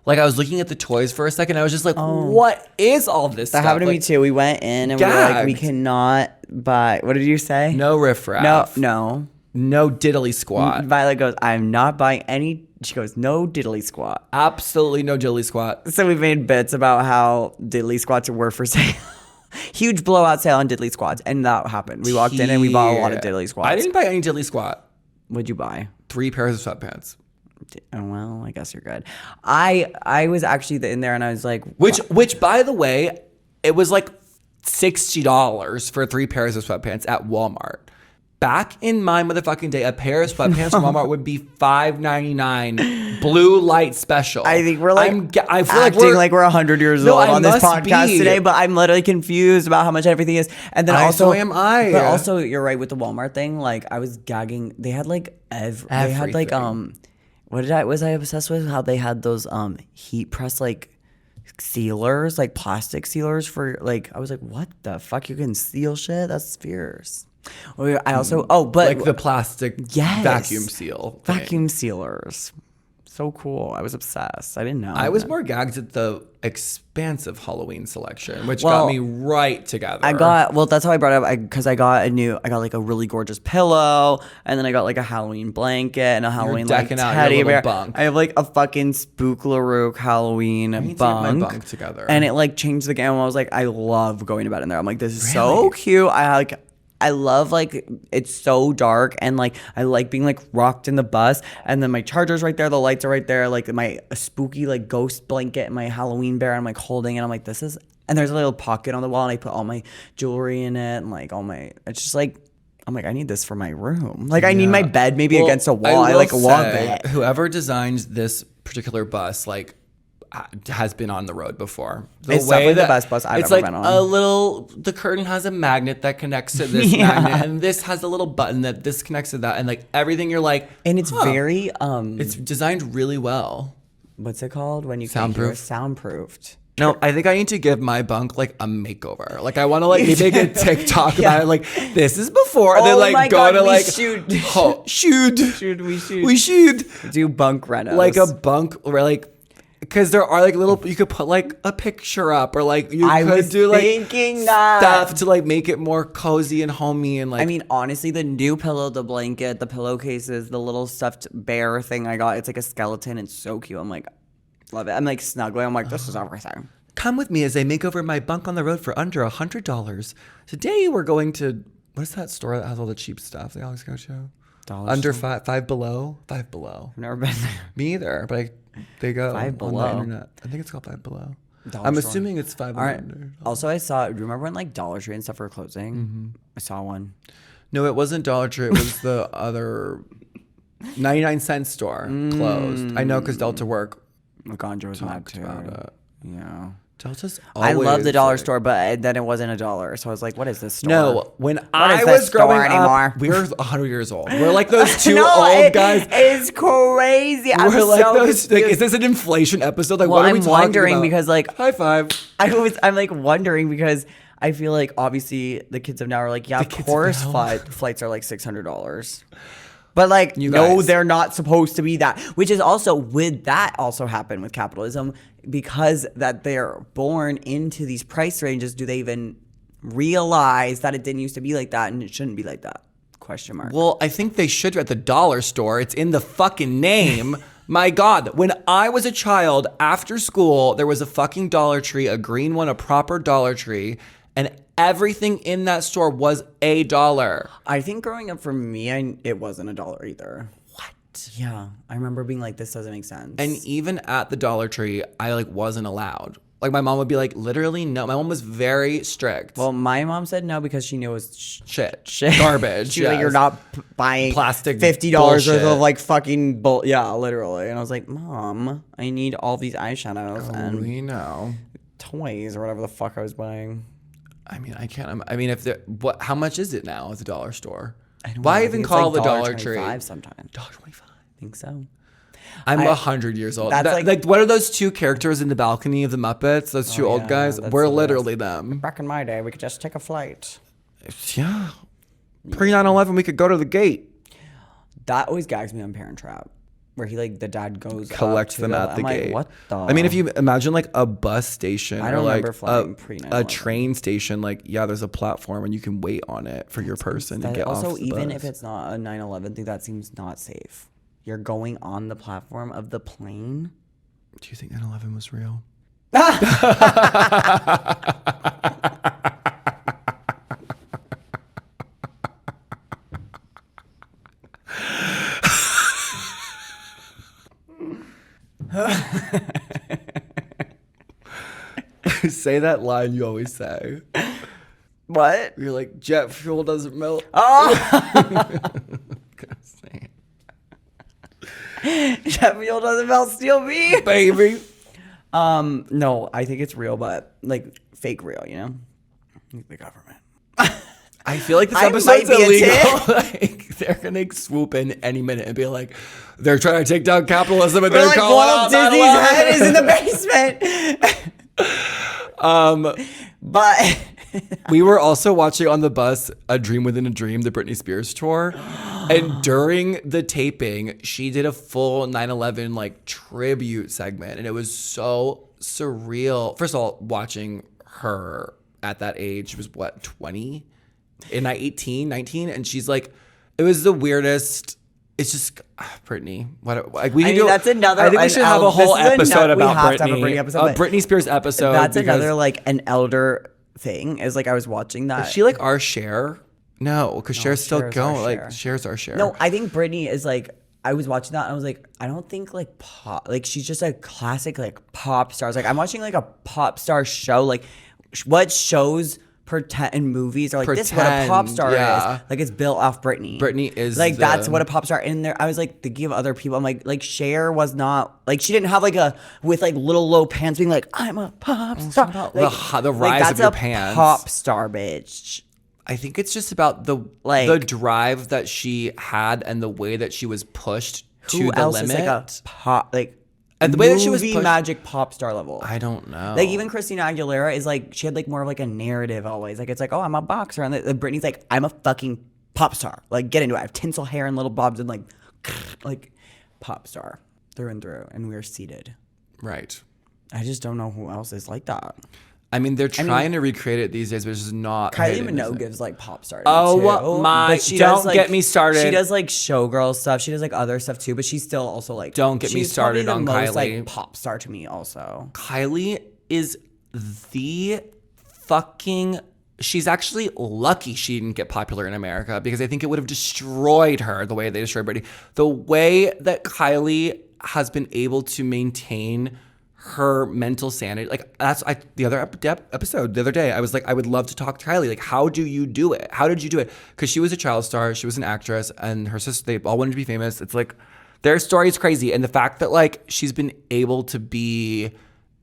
Like, I was looking at the toys for a second. I was just like, what is all this stuff? That happened to me too. We went in and we were like, we gagged. cannot buy. What did you say? No riffraff. No. No diddly squat. Violet goes, I'm not buying any. She goes, no diddly squat. Absolutely no diddly squat. So we made bits about how diddly squats were for sale. Huge blowout sale on diddly squats. And that happened. We walked in and we bought a lot of diddly squats. I didn't buy any diddly squat. What'd you buy? 3 pairs of sweatpants. Oh, well, I guess you're good. I was actually in there and I was like, Which by the way, it was like $60 for 3 pairs of sweatpants at Walmart. Back in my motherfucking day, a pair of sweatpants from Walmart would be $5.99, blue light special. I think we're like I feel acting like we're 100 years old on this must podcast be. today, but I'm literally confused about how much everything is. And then So am I. But also, you're right with the Walmart thing. Like, I was gagging. They had like they had like was I obsessed with how they had those heat press like sealers, like plastic sealers for like. I was like, what the fuck? You can seal shit? That's fierce. I also but like the plastic yes, vacuum seal thing. vacuum sealers. So cool. I was obsessed. I didn't know. I was more gagged at the expansive Halloween selection, which got me right together. That's how I brought it up because I got like a really gorgeous pillow, and then I got like a Halloween blanket and a Halloween like decking out teddy your little bear. bunk. I have like a fucking Spook LaRoque Halloween need to get bunk. my bunk together. And it like changed the game. I was like, I love going to bed in there. I'm like, this is so cute. I love like it's so dark and like I like being like rocked in the bus, and then my charger's right there, the lights are right there, like my spooky like ghost blanket and my Halloween bear, I'm like holding it. I'm like, this is, and there's a little pocket on the wall and I put all my jewelry in it and like it's just like, I'm like, I need this for my room. Like I need my bed maybe against a wall. I like love it. Whoever designed this particular bus like has been on the road before. It's definitely the best bus I've ever been on. The curtain has a magnet that connects to this magnet, and this has a little button that this connects to that, and like everything you're like, and it's very it's designed really well. What's it called when you can't hear? Soundproofed. No, I think I need to give my bunk like a makeover. Like I want to like make a TikTok about it. Like this is before, and then like go to like we should do bunk renos. Like a bunk where like. Because there are like you could put like a picture up, or like you could do like stuff to like make it more cozy and homey and like. I mean, honestly, the new pillow, the blanket, the pillowcases, the little stuffed bear thing I got, it's like a skeleton. It's so cute. I'm like, love it. I'm like snuggling. I'm like, this is everything. Come with me as I make over my bunk on the road for under $100. Today we're going to, what is that store that has all the cheap stuff they always go to? Under five below. Five Below. I've never been there. Me either, but they go Five Below. on the internet. I think it's called Five Below. I'm assuming it's $5 under. Also, I saw. Do you remember when like Dollar Tree and stuff were closing? Mm-hmm. I saw one. No, it wasn't Dollar Tree. It was the other 99-cent store closed. I know because Delta Work Ganja was mad talked too. about it. Yeah. Delta's I love always, the dollar like- store, but then it wasn't $1. So I was like, what is this store? No, when What I is was this store growing anymore? up, we were 100 years old. We're like those two No, old guys. It's crazy. I'm We're like so those. Like, confused. is this an inflation episode? Like, Well, what are we I'm talking wondering about? because, like, high five. I'm like wondering because I feel like obviously the kids of now are like, yeah, of kids of course now. flights are like $600. But like, You no, guys. they're not supposed to be that. Which is also, would that also happen with capitalism? Because that they're born into these price ranges, do they even realize that it didn't used to be like that and it shouldn't be like that? Question mark. Well, I think they should at the dollar store. It's in the fucking name. My God, when I was a child, after school, there was a fucking Dollar Tree, a green one, a proper Dollar Tree, and everything in that store was $1. I think growing up for me, it wasn't $1 either. What? Yeah. I remember being like, this doesn't make sense. And even at the Dollar Tree, I like wasn't allowed. Like my mom would be like, literally no. My mom was very strict. well, my mom said no because she knew it was shit, shit. garbage. She was like, yes. you're not buying Plastic $50 worth bullshit. of like fucking yeah, literally. And I was like, Mom, I need all these eyeshadows and We know. toys or whatever the fuck I was buying. I mean, I can't. I mean, if there, what? How much is it now at the dollar store? I don't Why know. I even think it's call like the Dollar Tree? $1.25 sometimes. $1.25. I think so. I'm 100 years old. That's Like, what are those two characters in the balcony of the Muppets? Those two old yeah, guys. that's We're the best. literally them. Back in my day, we could just take a flight. Yeah. Pre 9/11, we could go to the gate. That always gags me on Parent Trap, where he like the dad goes Collects up to them at the I'm gate. Like, what the? I mean, if you imagine like a bus station I or don't like remember flying a pre-9/11. train station, like yeah, there's a platform and you can wait on it for your person to That get also, off the even bus. if it's not a 9/11 thing, that seems not safe. You're going on the platform of the plane. Do you think 9/11 was real? Say that line you always say. What? You're like, jet fuel doesn't melt. Oh, jet fuel doesn't melt steel beef. Baby. No, I think it's real, but like fake real, you know? The government. I feel like this I episode's might be a illegal. Like, they're gonna swoop in any minute and be like, they're trying to take down capitalism and We're they're like, calling Walt out Disney's 9/11. head is in the basement. But We were also watching on the bus A Dream Within a Dream, the Britney Spears tour. And during the taping, she did a full 9/11 like tribute segment. And it was so surreal. First of all, watching her at that age, she was what, 20? In 18, 19? And she's like, it was the weirdest. It's just Britney. What? Like we I can mean, do. that's another- I think we should have a this whole is another- episode we about have to have a Britney. Britney episode, A but Britney Spears episode. that's because- another like an elder thing. Is like I was watching that. Is she like our Cher? No, because Cher's still Cher's our going. Like Cher. Cher's our Cher. No, I think Britney is like. I was watching that and I was like, I don't think like pop. Like she's just a classic like pop star. It's like I'm watching like a pop star show. Like what shows pretend in movies are like this is what a pop Pretend, star yeah. is. Like it's built off Britney. Britney is like the- that's what a pop star. And there, I was like thinking of other people. I'm like Cher was not like she didn't have like a with like little low pants being like I'm a pop star. about Like, the rise that's of your a pants. Pop star, bitch. I think it's just about the Like- drive that she had and the way that she was pushed to Who the else limit. is like a pop like And the way that she was movie pushed- magic pop star level? I don't know. Like even Christina Aguilera is like she had like more of like a narrative always. Like it's like oh I'm a boxer and the Britney's like I'm a fucking pop star. Like get into it. I have tinsel hair and little bobs and like pop star through and through. And we are seated. Right. I just don't know who else is like that. I mean, they're trying to recreate it these days, but it's just not. Kylie hitting, is Minogue it? gives like pop star. Oh, too. my- But she don't does, like, get me started. She does like showgirl stuff. She does like other stuff too. But she's still also like Don't get me she's probably started the on most, Kylie. Like pop star to me also. Kylie is the fucking. She's actually lucky she didn't get popular in America because I think it would have destroyed her the way they destroyed Britney. The way that Kylie has been able to maintain her mental sanity, like that's the other episode the other day. I was like, I would love to talk to Kylie. Like, how do you do it? How did you do it? Because she was a child star, she was an actress, and her sister, they all wanted to be famous. It's like their story is crazy, and the fact that like she's been able to be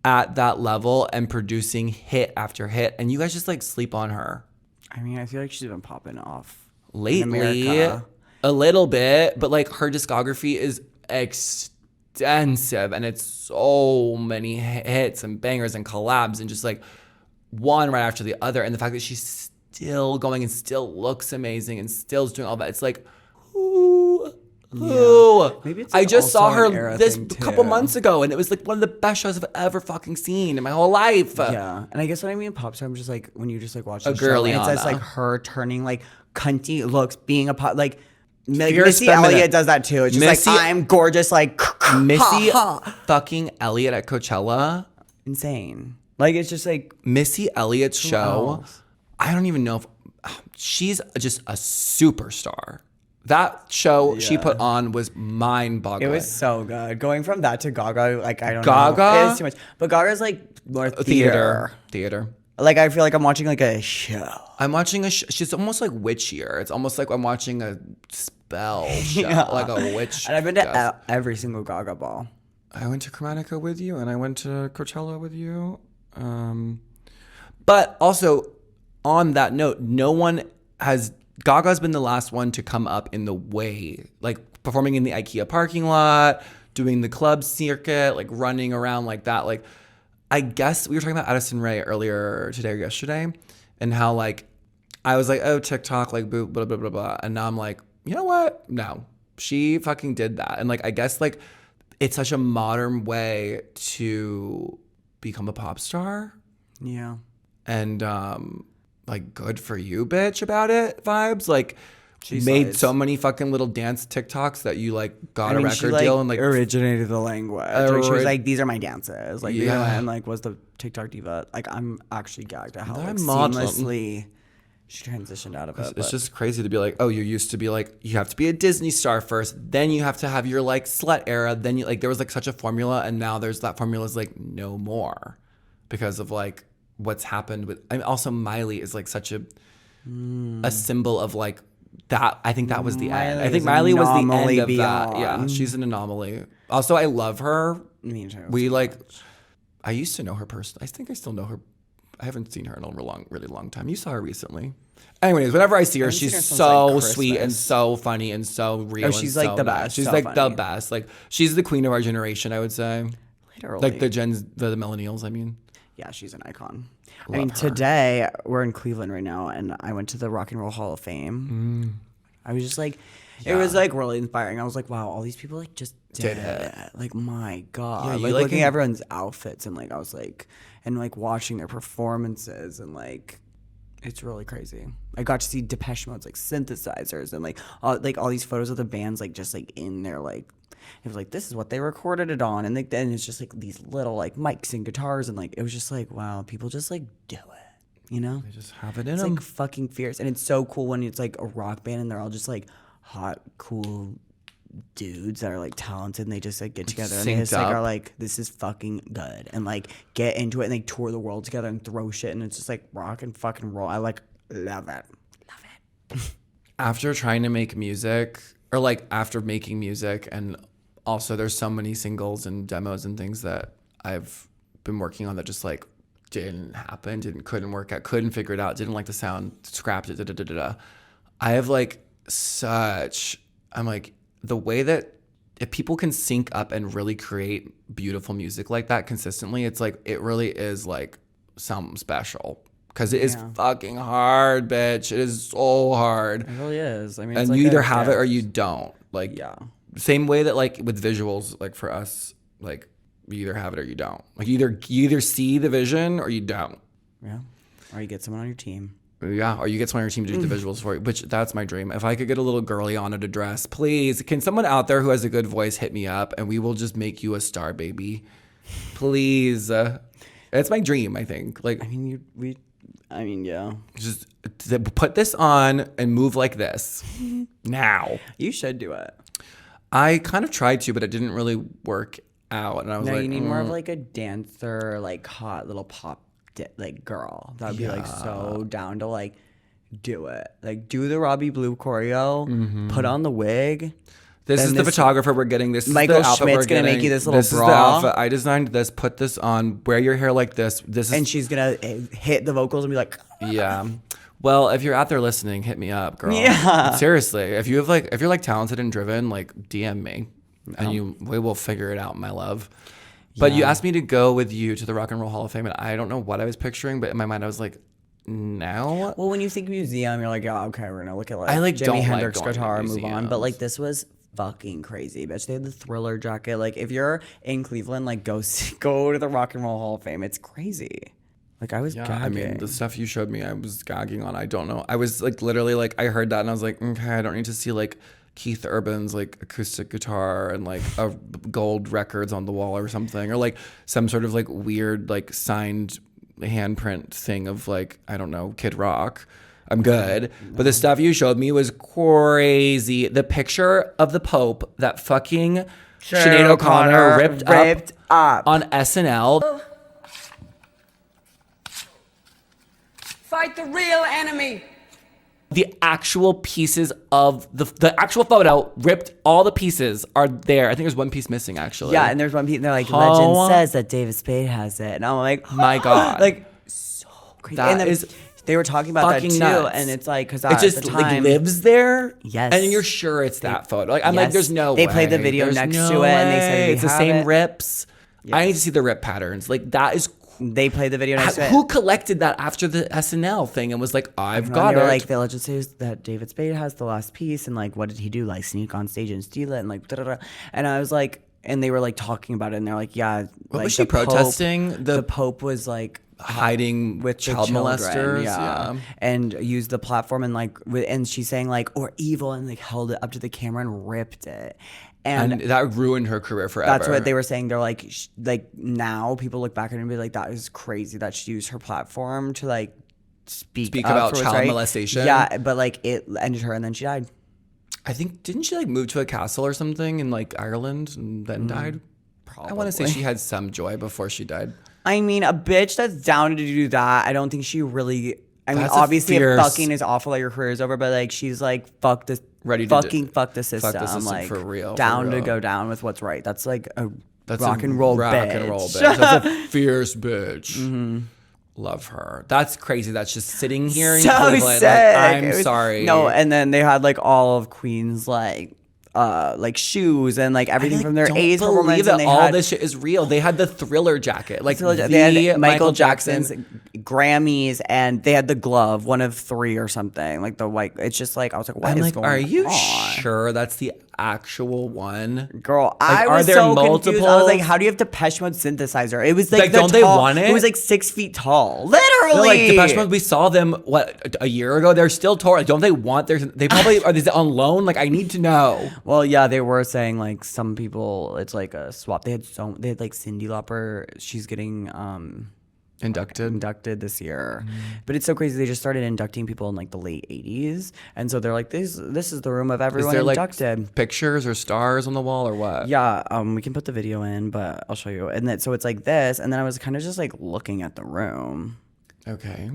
at that level and producing hit after hit, and you guys just like sleep on her I mean, I feel like she's been popping off lately in America. a little bit, but like her discography is extensive and it's so many hits and bangers and collabs and just like one right after the other. And the fact that she's still going and still looks amazing and still is doing all that, it's like, who? Maybe it's I like just saw also an her era this thing, couple too. months ago, and it was like one of the best shows I've ever fucking seen in my whole life. Yeah, and I guess what I mean pop star, I'm just like when you just like watch the A show, and it's girliana. just like her turning like cunty looks, being a pop like Fierce Missy feminine. Elliott does that too. It's just Missy- like I'm gorgeous, like Missy ha, ha. fucking Elliott at Coachella. Insane. Like it's just like Missy Elliott's show. else? I don't even know if she's just a superstar. That show she put on was mind-boggling. it was so good. Going from that to Gaga, like I don't Gaga? know, it's too much. But Gaga's like more theater. Theater. Like I feel like I'm watching like a show. I'm watching she's almost like witchier. It's almost like I'm watching a spell show, like a witch. And I've been to guess. every single Gaga ball. I went to Chromatica with you, and I went to Coachella with you. But also, on that note, Gaga's been the last one to come up in the way, like performing in the IKEA parking lot, doing the club circuit, like running around like that. Like, I guess we were talking about Addison Rae earlier today or yesterday, and how like I was like, oh, TikTok, like blah blah blah blah blah, and now I'm like, you know what? No, she fucking did that, and like I guess like it's such a modern way to become a pop star, Yeah. and like good for you, bitch, about it vibes. Like She made slides. so many fucking little dance TikToks that you like got a she, record deal and like originated the language. Like, she was Ori- like, "These are my dances." Like, Yeah. and like was the TikTok diva. Like, I'm actually gagged at how like, That model. seamlessly she transitioned out of it. it's just crazy to be like, oh, you used to be like, you have to be a Disney star first, then you have to have your like slut era, then you like there was like such a formula, and now there's that formula is like no more because of like what's happened with. I mean, also Miley is like such a symbol of like that. I think that was the end. I think Miley was the end anomaly of that. Yeah, beyond. she's an anomaly. Also, I love her. Me too. We like. I used to know her personally. I think I still know her. I haven't seen her in a really long time. You saw her recently. Anyways, whenever I see her, seen her she's since, so like, sweet and Christmas. so funny and so real. Oh, and she's, like, so the nice. best. She's So like the funny. best. Like she's the queen of our generation, I would say. literally Like the millennials. I mean, Yeah, she's an icon. I Love mean, her. today we're in Cleveland right now, and I went to the Rock and Roll Hall of Fame. I was just like, it was like really inspiring. I was like, wow, all these people like just did it. Like, my God. Yeah, you like like looking in- at everyone's outfits, and like I was like, and like watching their performances, and like it's really crazy. I got to see Depeche Mode's like synthesizers, and like all these photos of the bands like just like in their like. It was like, this is what they recorded it on, and like, then it's just like these little like mics and guitars, and like it was just like, wow, people just like do it, you know? they just have it in It's them. like fucking fierce, and it's so cool when it's like a rock band and they're all just like hot, cool dudes that are like talented, and they just like get together and they Synced just like up. are like, this is fucking good, and like get into it, and they tour the world together and throw shit, and it's just like rock and fucking roll. I like love it. After trying to make music, or like after making music, and also there's so many singles and demos and things that I've been working on that just like didn't happen, couldn't work out, couldn't figure it out, didn't like the sound, scrapped it, I have like I'm like, the way that if people can sync up and really create beautiful music like that consistently, it's like, it really is like something special. Because it is fucking hard, bitch. It is so hard. It really is. I mean, And you either have it or you don't. Like, Yeah. same way that like with visuals, like for us, like you either have it or you don't. Like you either see the vision or you don't. Yeah. Or you get someone on your team. Yeah, or you get someone on your team to do the visuals for you, which that's my dream. If I could get a little girly on it to dress, please, can someone out there who has a good voice hit me up and we will just make you a star, baby. Please. It's my dream, I think. Like, I mean, yeah. just put this on and move like this now. You should do it. I kind of tried to, but it didn't really work out. And I was No, like, you need more of like a dancer, like hot little pop like girl. That'd be like so down to like do it. Like do the Robbie Blue choreo, put on the wig. This Then is the photographer we're getting. This Michael is the outfit Schmidt's we're gonna getting. make you this little This is the bra. outfit. I designed this. Put this on. Wear your hair like this. This is. And she's gonna hit the vocals and be like, Yeah. Well, if you're out there listening, hit me up, girl. Yeah. Seriously, if you're like talented and driven, like DM me, and we will figure it out, my love. But you asked me to go with you to the Rock and Roll Hall of Fame, and I don't know what I was picturing, but in my mind I was like, no. well, when you think museum, you're like, yeah, okay, we're gonna look at like I, like, Jimi don't like Hendrix going to guitar and move on. But museums. like this was fucking crazy, bitch. They had the Thriller jacket. Like if you're in Cleveland, like go to the Rock and Roll Hall of Fame. It's crazy. Like I was gagging. I mean, the stuff you showed me, I was gagging on. I don't know. I was like literally like I heard that and I was like, okay, I don't need to see like Keith Urban's like acoustic guitar and like a gold records on the wall or something, or like some sort of like weird like signed handprint thing of like, I don't know, Kid Rock. I'm good. But the stuff you showed me was crazy. The picture of the Pope that fucking Sinead O'Connor ripped up on SNL. Fight the real enemy. The actual pieces of the actual photo ripped, all the pieces are there. I think there's one piece missing actually. Yeah, and there's one piece, and they're like, How- legend says that David Spade has it. And I'm like, My God. like, so crazy. That and then is they were talking about that fucking too, nuts. and it's like, because It at just the like time, lives there. Yes. And you're sure it's that photo. Like I'm like, Yes. there's no They way. played the video There's next no to it, and they said way. they it's the have same it. rips. I need to see the rip patterns. Like that is they played the video next to it. who collected that after the SNL thing and was like, I've And got they it. were like, the legend says that David Spade has the last piece, and like, what did he do? Like, sneak on stage and steal it, and like, da-da-da. And I was like, and they were like talking about it, and they're like, yeah, What like, was she the Pope- protesting? The Pope was like hiding with the child children, molesters. yeah, and used the platform and like, and she's saying like, or evil, and like held it up to the camera and ripped it. And that ruined her career forever. That's what they were saying. They're like, like now people look back at it and be like, that is crazy that she used her platform to like speak up about for what's child right. molestation. Yeah, but like it ended her, and then she died. I think, didn't she like move to a castle or something in like Ireland and then died? I want to say Probably. she had some joy before she died. I mean, a bitch that's down to do that, I don't think she really. I mean, That's a obviously, fierce- fucking is awful that your career is over, but like, she's like, fuck this, Ready to fucking fuck the system, system like for real, for down to real. go down with what's right. That's like a That's rock a and roll rock bitch. and roll bitch. That's a fierce bitch. Love her. That's crazy. That's just sitting here in So Cleveland. sick. Like, I'm It was- sorry. No, and then they had like all of Queen's like shoes and like everything from their don't AIDS believe performance. that And they all had this shit is real. They had the Thriller jacket, like they had Michael Jackson's. Jackson's Grammys, and they had the glove, one of 3 or something, like the white. It's just like I was like, what I'm is like, going are you on? sure that's the actual one? Girl, Like, I are was there so confused. I was multiples? like, how do you have Depeche Mode synthesizer? It was like, Like, the don't they tall- want it? It was like 6 feet tall, No, literally. like Depeche Mode, we saw them a year ago. They're still touring. Like, don't they want their? They probably are. Is it on loan? Like, I need to know. Well, yeah, they were saying like some people, it's like a swap. They had like Cyndi Lauper. She's getting inducted this year, but it's so crazy. They just started inducting people in like the late 80s, and so they're like, this is the room of Is everyone there like inducted. pictures or stars on the wall or what? Yeah, we can put the video in, but I'll show you. And then so it's like this, and then I was kind of just like looking at the room, Okay.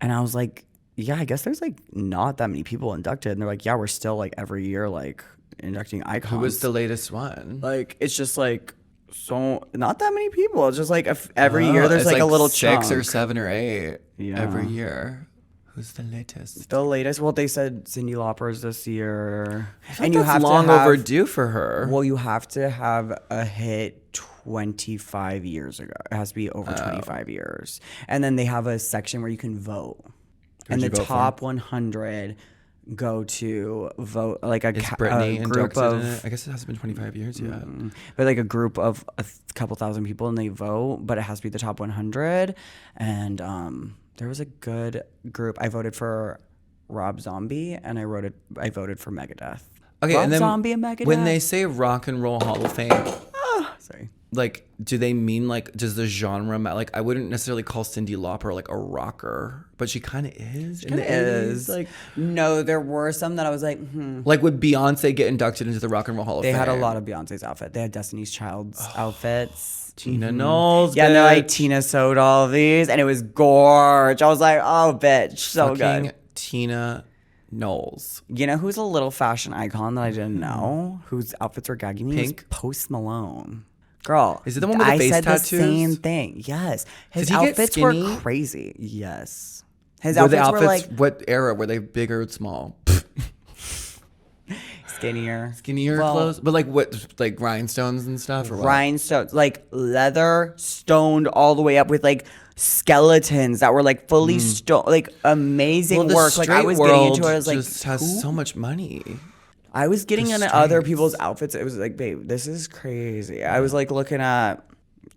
and I was like, yeah, I guess there's like not that many people inducted. And they're like, yeah, we're still like every year like inducting icons. Who was the latest one? Like it's just like so not that many people. It's just like every year there's It's like a little 6 chunk. or 7 or 8 Yeah. every year. Who's the latest? The latest, well, they said Cyndi Lauper's this year, And that's long to have, overdue for her. Well, you have to have a hit 25 years ago. It has to be over 25 years, and then they have a section where you can vote, and the you vote for? top 100 go to vote like a, Is a Britney group inducted of. in it? I guess it hasn't been 25 years yet. But like a group of couple thousand people, and they vote, but it has to be the top 100. And there was a good group. I voted for Rob Zombie, and I voted for Megadeth. Okay, Rob and then Zombie and Megadeth. when they say Rock and Roll Hall of Fame, Sorry. like, do they mean like, does the genre like? I wouldn't necessarily call Cyndi Lauper like a rocker, but she kind of is. In the 80s. Like, No, there were some that I was like, like would Beyonce get inducted into the Rock and Roll Hall of They Fame? had a lot of Beyonce's outfit. They had Destiny's Child's outfits. Tina Knowles. Yeah, and they're like, bitch. Tina sewed all these, and it was gorge. I was like, oh, bitch, so Fucking good. Tina Knowles. You know who's a little fashion icon that I didn't know? Whose outfits were gagging me? Pink? Was Post Malone. Girl. Is it the one with the I face said tattoos? the same thing. Yes. His Did he get outfits were skinny? crazy. Yes. His Were the outfits were like what era? Were they big or small? skinnier. Skinnier Well, clothes? But like what? Like rhinestones and stuff? Or what? Rhinestones, like leather stoned all the way up with like skeletons that were like fully stone, like amazing Well, the work. Like I straight was getting into world it. I was like, just has so much money. I was getting The into other straights. people's outfits. It was like, babe, this is crazy. I was like looking at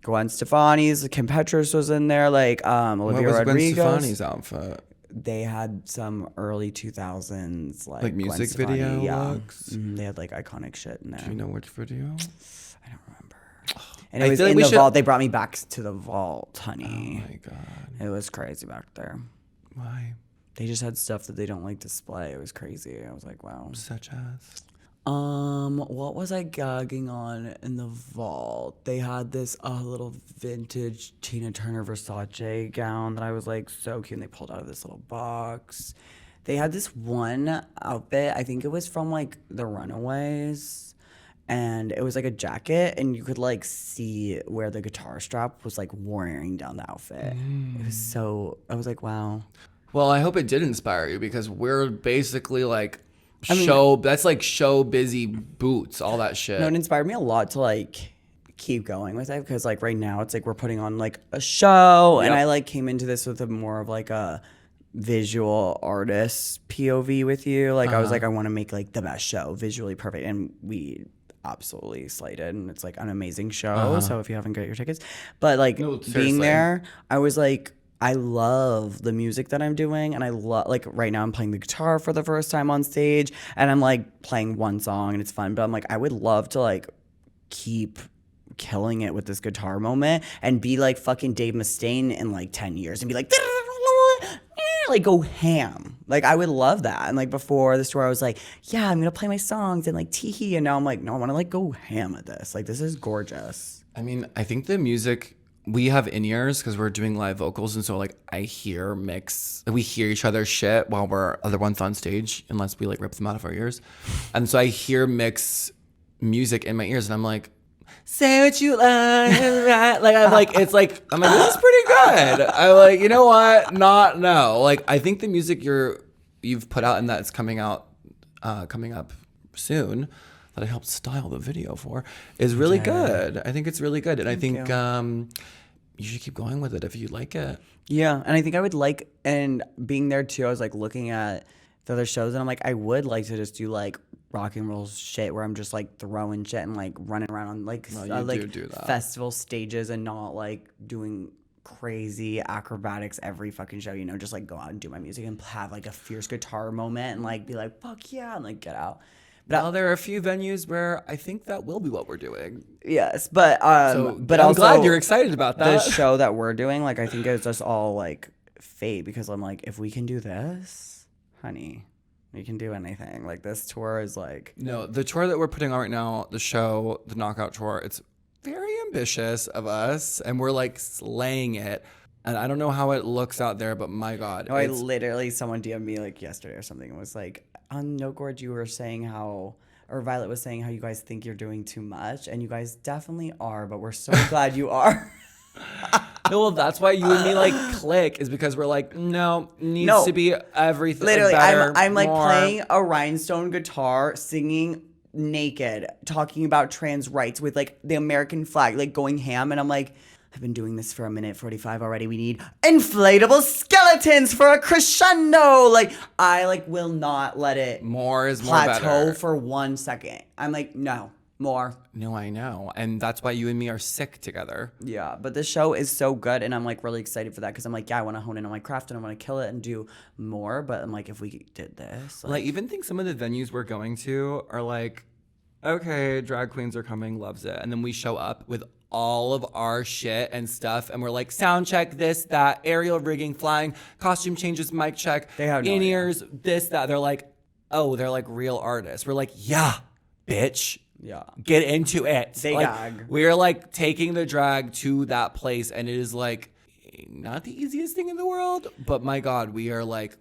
Gwen Stefani's, Kim Petras was in there, like What Olivia was Gwen Rodrigo. Stefani's outfit? They had some early 2000s like Like Gwen music Stefani, video yeah. looks? They had like iconic shit in there. Do you know which video? I don't remember. And I it was feel like in we the should- vault. They brought me back to the vault, honey. Oh my god. It was crazy back there. Why? They just had stuff that they don't like display. It was crazy. I was like, wow. Such as. What was I gagging on in the vault? They had this little vintage Tina Turner Versace gown that I was like so cute, and they pulled out of this little box. They had this one outfit, I think it was from like the Runaways, and it was like a jacket, and you could like see where the guitar strap was like wearing down the outfit. It was so, I was like, wow. Well, I hope it did inspire you because we're basically like mean- that's like show busy boots, all that shit. No, it inspired me a lot to like keep going with it because like right now it's like we're putting on like a show, and Yep. I like came into this with a more of like a visual artist POV with you. Like I was like, I want to make like the best show, visually perfect, and we absolutely slayed it, and it's like an amazing show. So if you haven't got your tickets, but like No, being seriously. there, I was like, I love the music that I'm doing, and I love like right now I'm playing the guitar for the first time on stage, and I'm like playing one song and it's fun, but I'm like I would love to like keep killing it with this guitar moment and be like fucking Dave Mustaine in like 10 years and be like like go ham. Like I would love that. And like before this tour I was like, yeah, I'm gonna play my songs and like teehee, and now I'm like, no, I want to like go ham at this. Like this is gorgeous. I mean, I think the music, we have in-ears because we're doing live vocals, and so like I hear we hear each other's shit while we're other ones on stage, unless we like rip them out of our ears. And so I hear mix music in my ears, and I'm like, say what you like. Like I'm like, it's like I'm like, this is pretty good. I'm like, you know what? No. Like I think the music you've put out and that's coming up soon, that I helped style the video for, is really good. I think it's really good, and I think you should keep going with it if you like it. Yeah, and I think I would like, and being there too, I was like looking at the other shows, and I'm like, I would like to just do like rock and roll shit where I'm just like throwing shit and like running around on like you do that. festival stages and not like doing crazy acrobatics every fucking show, you know, just like go out and do my music and have like a fierce guitar moment and like be like fuck yeah and like get out. But Well, there are a few venues where I think that will be what we're doing. yes, but But I'm also glad you're excited about the that. show that we're doing, like I think it's just all like fate, because I'm like, if we can do this, honey, we can do anything. Like this tour is like, No, the tour that we're putting on right now, the show, the Knockout Tour, it's very ambitious of us, and we're like slaying it. And I don't know how it looks out there, but my God. no, I literally, someone DM'd me like yesterday or something and was like, on No Gorge, you were saying how, or Violet was saying how you guys think you're doing too much, and you guys definitely are, but we're so glad you are. No, well, that's why you and me like click, is because we're like, no, needs to be everything. Literally, better, I'm like more. playing a rhinestone guitar, singing naked, talking about trans rights with like the American flag, like going ham, and I'm like, I've been doing this for a minute 45 already. We need inflatable skeletons for a crescendo. Like I like will not let it More is more plateau better. for 1 second. I'm like, no, more. No, I know. And that's why you and me are sick together. Yeah, but this show is so good, and I'm like really excited for that because I'm like, yeah, I want to hone in on my craft and I want to kill it and do more. But I'm like, if we did this, Like, I even think some of the venues we're going to are like, okay, drag queens are coming, loves it. And then we show up with all of our shit and stuff, and we're like, sound check, this, that, aerial rigging, flying, costume changes, mic check, They have no in-ears, this, that. They're like, oh, they're like real artists. We're like, yeah, bitch. yeah. Get into it. They like, gag. We're like taking the drag to that place, and it is like not the easiest thing in the world, but my God, we are like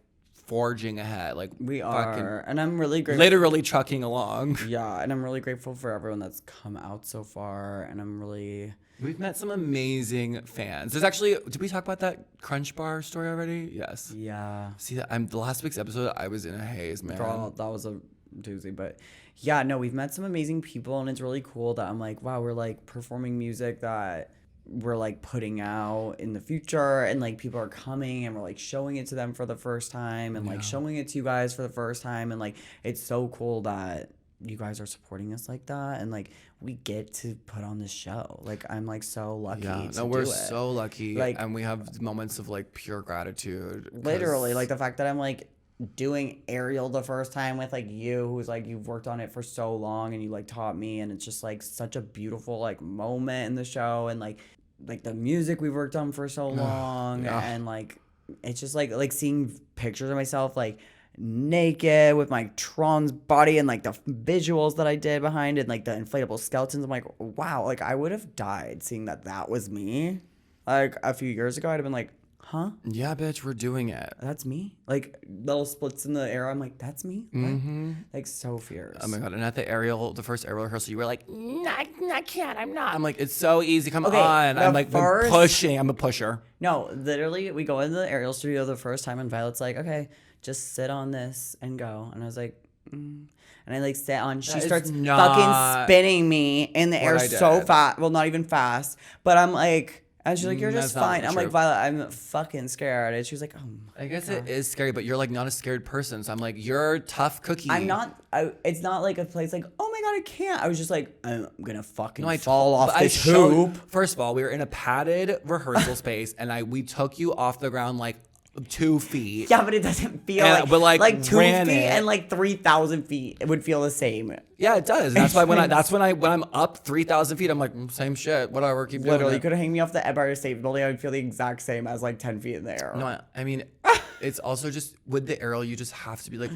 forging ahead. Like We fucking are. And I'm really grateful. literally trucking along. Yeah, and I'm really grateful for everyone that's come out so far. And I'm really... We've met some amazing fans. There's actually, did we talk about that Crunch Bar story already? Yes. Yeah. See, I'm the last week's episode, I was in a haze, man. Girl, that was a doozy. But yeah, no, we've met some amazing people. And it's really cool that I'm like, wow, we're like performing music that we're like putting out in the future. And like people are coming and we're like showing it to them for the first time. And like showing it to you guys for the first time. And like, it's so cool that you guys are supporting us like that, and like we get to put on this show. Like I'm like so lucky. Yeah, to no, we're do it. so lucky, Like, and we have moments of like pure gratitude. Literally, like the fact that I'm like doing Ariel the first time with like you, who's like you've worked on it for so long and you like taught me, and it's just like such a beautiful like moment in the show, and like the music we've worked on for so long, and like it's just like seeing pictures of myself like naked with my Tron's body and like the visuals that I did behind it and like the inflatable skeletons. I'm like, wow, like I would have died seeing that was me. Like a few years ago, I'd have been like, huh? Yeah, bitch, we're doing it. That's me. Like little splits in the air. I'm like, that's me. What? Like so fierce. Oh my god! And at the first Ariel rehearsal, you were like, I can't. I'm not. I'm like, it's so easy. Come on. I'm like, I'm pushing. I'm a pusher. No, literally, we go into the Ariel studio the first time, and Violet's like, okay, just sit on this and go. And I was like, and I like sit on. She starts fucking spinning me in the air so fast. Well, not even fast, but I'm like. And she's like, you're just fine. I'm like, Violet, I'm fucking scared. And she was like, oh my I guess it is scary, but you're like not a scared person. So I'm like, you're a tough cookie. I'm not. It's not like a place like, oh my god, I can't. I was just like, I'm gonna fucking fall off this hoop. First of all, we were in a padded rehearsal space, and we took you off the ground like 2 feet. Yeah, but it doesn't feel like 2 feet and like 3,000 feet. It would feel the same. Yeah, it does. And that's why when I'm up 3,000 feet, I'm like, same shit. Whatever, keep doing it. Literally, you could hang me off the Empire State Building. I would feel the exact same as like 10 feet in the air. No, I mean, it's also just with the Ariel, you just have to be like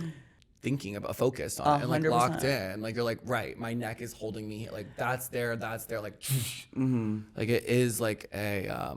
thinking about focused on it and like 100%. locked in. Like you're like, right, my neck is holding me. Like that's there. Like, like it is like a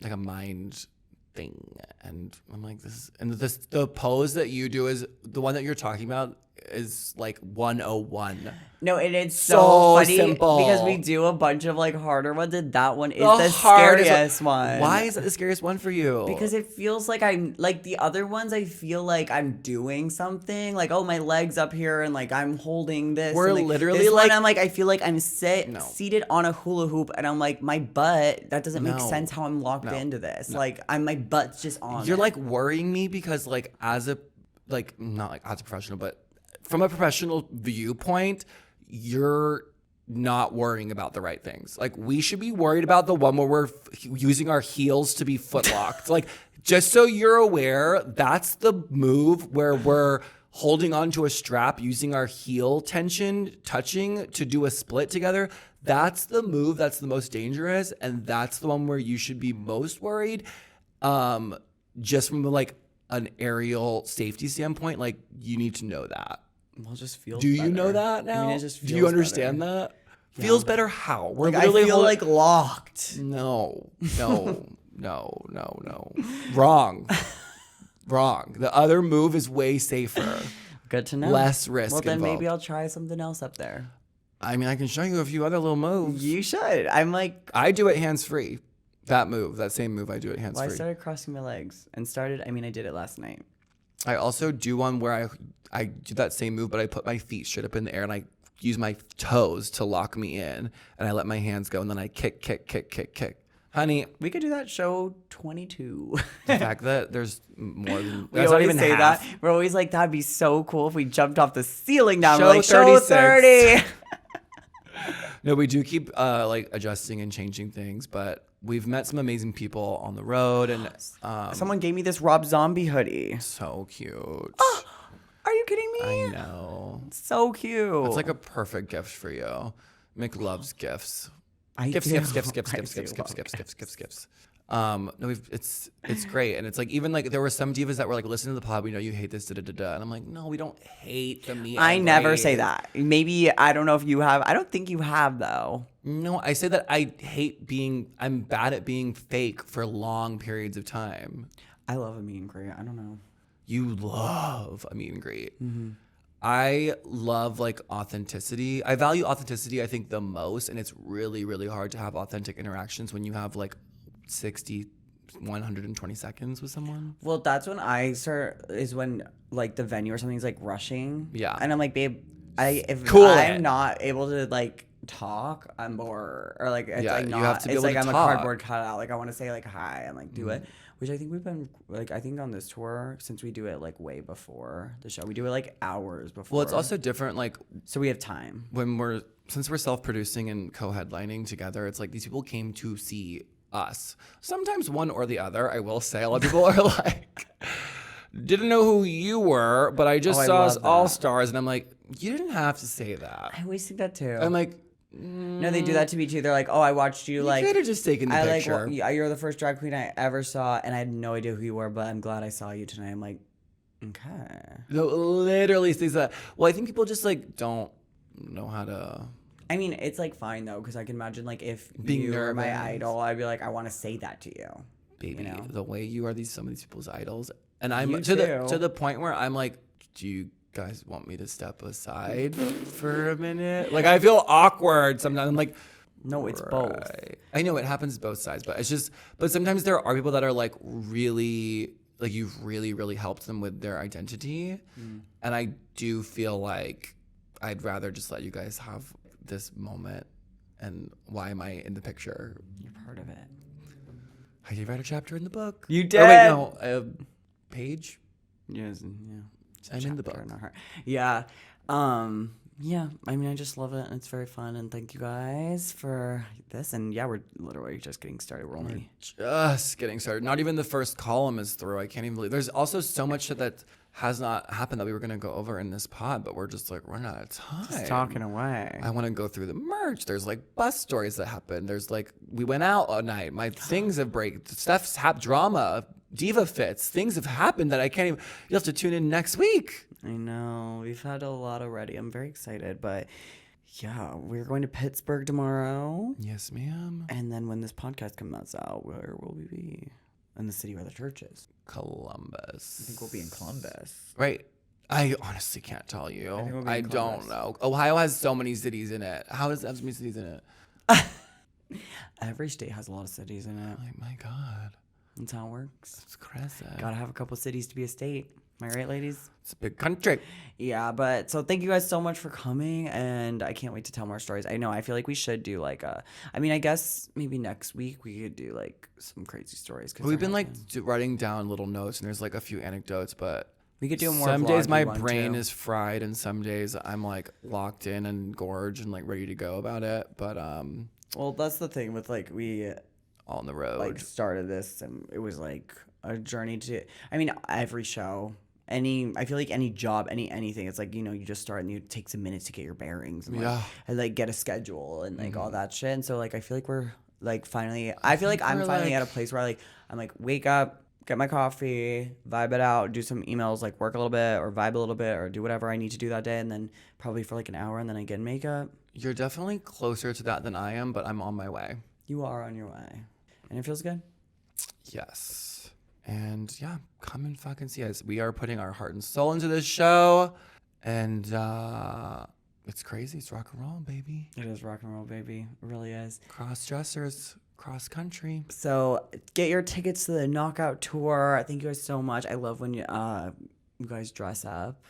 mind thing. And I'm like, the pose that you do is the one that you're talking about is like 101. No, it is so funny simple because we do a bunch of like harder ones, and that one is the scariest one. Why is it the scariest one for you? Because it feels like I'm like the other ones. I feel like I'm doing something. Like, oh, my leg's up here, and like I'm holding this. We're and, like, literally this like one, I'm like I feel like I'm seated on a hula hoop, and I'm like my butt. That doesn't make sense how I'm locked into this. Like my butt's just on. You're like worrying me because like not like as a professional, but from a professional viewpoint, you're not worrying about the right things. Like we should be worried about the one where we're using our heels to be footlocked. Like just so you're aware, that's the move where we're holding onto a strap, using our heel tension, touching to do a split together. That's the move that's the most dangerous, and that's the one where you should be most worried. Just from like an aerial safety standpoint, like you need to know that. Well, it just feels. Do you better. know that now? I mean, it just feels Do you understand better. that? Yeah. Feels better how? We're like, I feel like locked. No. Wrong. The other move is way safer. Good to know. Less risk Well, then involved. maybe I'll try something else up there. I mean, I can show you a few other little moves. You should. I'm like. I do it hands free. That same move, I do it hands free. I started crossing my legs and I did it last night. I also do one where I do that same move, but I put my feet straight up in the air and I use my toes to lock me in, and I let my hands go, and then I kick. Honey, we could do that show 22. The fact that there's more than we always even say half. that. We're always like, that'd be so cool if we jumped off the ceiling down. Show We're like, show 36. 30. No, we do keep like adjusting and changing things, but we've met some amazing people on the road, and Someone gave me this Rob Zombie hoodie. so cute. Oh, are you kidding me? I know. So cute. It's like a perfect gift for you. Mick loves gifts. I Gifts. do. No, it's great, and it's like even like there were some divas that were like, listen to the pod, we know you hate this, and I'm like, no, we don't hate the meat. I never say that. Maybe I don't know if you have. I don't think you have though. No, I say that I'm bad at being fake for long periods of time. I love a meet and greet. I don't know. you love a meet and greet. I love like authenticity. I value authenticity, I think, the most. And it's really, really hard to have authentic interactions when you have like 60, 120 seconds with someone. Well, that's when I start, is when like the venue or something's like rushing. Yeah. And I'm like, babe, if Cool I'm it. not able to like talk, I'm bored. Or like, it's Yeah, like you not, have to be it's able like to I'm talk. a cardboard cutout. Like I want to say like hi and like do it. Which I think we've been like, I think on this tour, since we do it like way before the show, we do it like hours before. Well, it's also different. Like so we have time. since we're self-producing and co-headlining together, it's like these people came to see us. Sometimes one or the other, I will say. A lot of people are like, didn't know who you were, but I just Oh, I saw love us that. all stars. And I'm like, you didn't have to say that. I always think that too. I'm like, no, they do that to me too. They're like, oh, I watched you like. you could have just taken the I picture. like, well, yeah, you're the first drag queen I ever saw, and I had no idea who you were, but I'm glad I saw you tonight. I'm like, okay. No, literally says that. Well, I think people just like don't know how to. I mean, it's like fine though, because I can imagine like if Being you were my nervous. idol, I'd be like, I want to say that to you. Baby, You know? the way you are some of these people's idols, and I'm You to too. the point where I'm like, do you guys want me to step aside for a minute? Like I feel awkward sometimes. I'm like, No, it's both. right. I know it happens both sides, but it's just. But sometimes there are people that are like really, like you've really, really helped them with their identity, and I do feel like I'd rather just let you guys have this moment. And why am I in the picture? You're part of it. I did write a chapter in the book. You Oh, wait, did? no, a page. Yes, yeah. I'm in the Chapter book. in our heart. Yeah. Yeah, I mean, I just love it, and it's very fun, and thank you guys for this. And yeah, we're literally just getting started. We're only Just getting started. Not even the first column is through. I can't even believe. There's also so much shit that has not happened that we were going to go over in this pod, but we're just like running out of time. just talking away. I want to go through the merch. There's like bus stories that happen. There's like, we went out all night. My things have break. Stuff's drama, diva fits. Things have happened that I can't even. You'll have to tune in next week. I know. We've had a lot already. I'm very excited, but yeah, we're going to Pittsburgh tomorrow. Yes, ma'am. And then when this podcast comes out, where will we be? In the city where the church is. Columbus. I think we'll be in Columbus. Right. I honestly can't tell think you. we'll be I in don't Columbus. know. Ohio has so many cities in it. How does it have so many cities in it? Every state has a lot of cities in it. Like, my God. That's how it works. It's crazy. Gotta have a couple cities to be a state. Am I right, ladies? It's a big country. Yeah, but so thank you guys so much for coming, and I can't wait to tell more stories. I know, I feel like we should do like I mean, I guess maybe next week we could do like some crazy stories. We've been like writing down little notes, and there's like a few anecdotes, but we could do a more some days vloggy my one, brain too. is fried, and some days I'm like locked in and gorge and like ready to go about it. But Well, that's the thing with like we all on the road. like started this, and it was like a journey to. I mean, every show. I feel like any job, anything, it's like, you know, you just start and you take some minutes to get your bearings and, like, Yeah. and like get a schedule and like all that shit. And so like I feel like we're like finally I feel like I'm we're, finally like- at a place where I'm like wake up, get my coffee, vibe it out, do some emails, like work a little bit or vibe a little bit or do whatever I need to do that day, and then probably for like an hour, and then I get makeup. You're definitely closer to that than I am, but I'm on my way. You are on your way. And it feels good. Yes. And yeah, come and fucking see us. We are putting our heart and soul into this show. And it's crazy. It's rock and roll, baby. It is rock and roll, baby. It really is. Cross dressers, cross country. So get your tickets to the Knockout Tour. Thank you guys so much. I love when you guys dress up.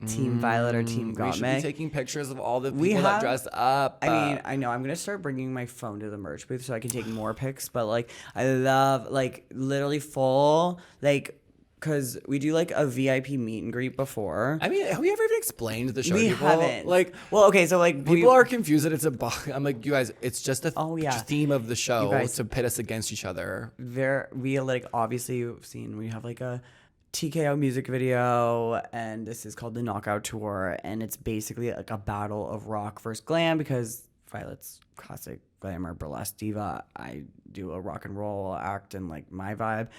Team Violet or Team We should be Gottmik. taking pictures of all the people We that have- dress up. I mean, I know I'm gonna start bringing my phone to the merch booth so I can take more pics. But like, I love like literally full like, cause we do like a VIP meet and greet before. have we ever even explained the show to We people? haven't. Like, well, okay, so like people are confused that it's a box. I'm like, you guys, it's just a Oh, yeah. theme of the show You guys- to pit us against each other. we like obviously you've seen we have like a TKO music video, and this is called the Knockout Tour, and it's basically like a battle of rock versus glam because Violet's classic glamour burlesque diva. I do a rock and roll act and like my vibe.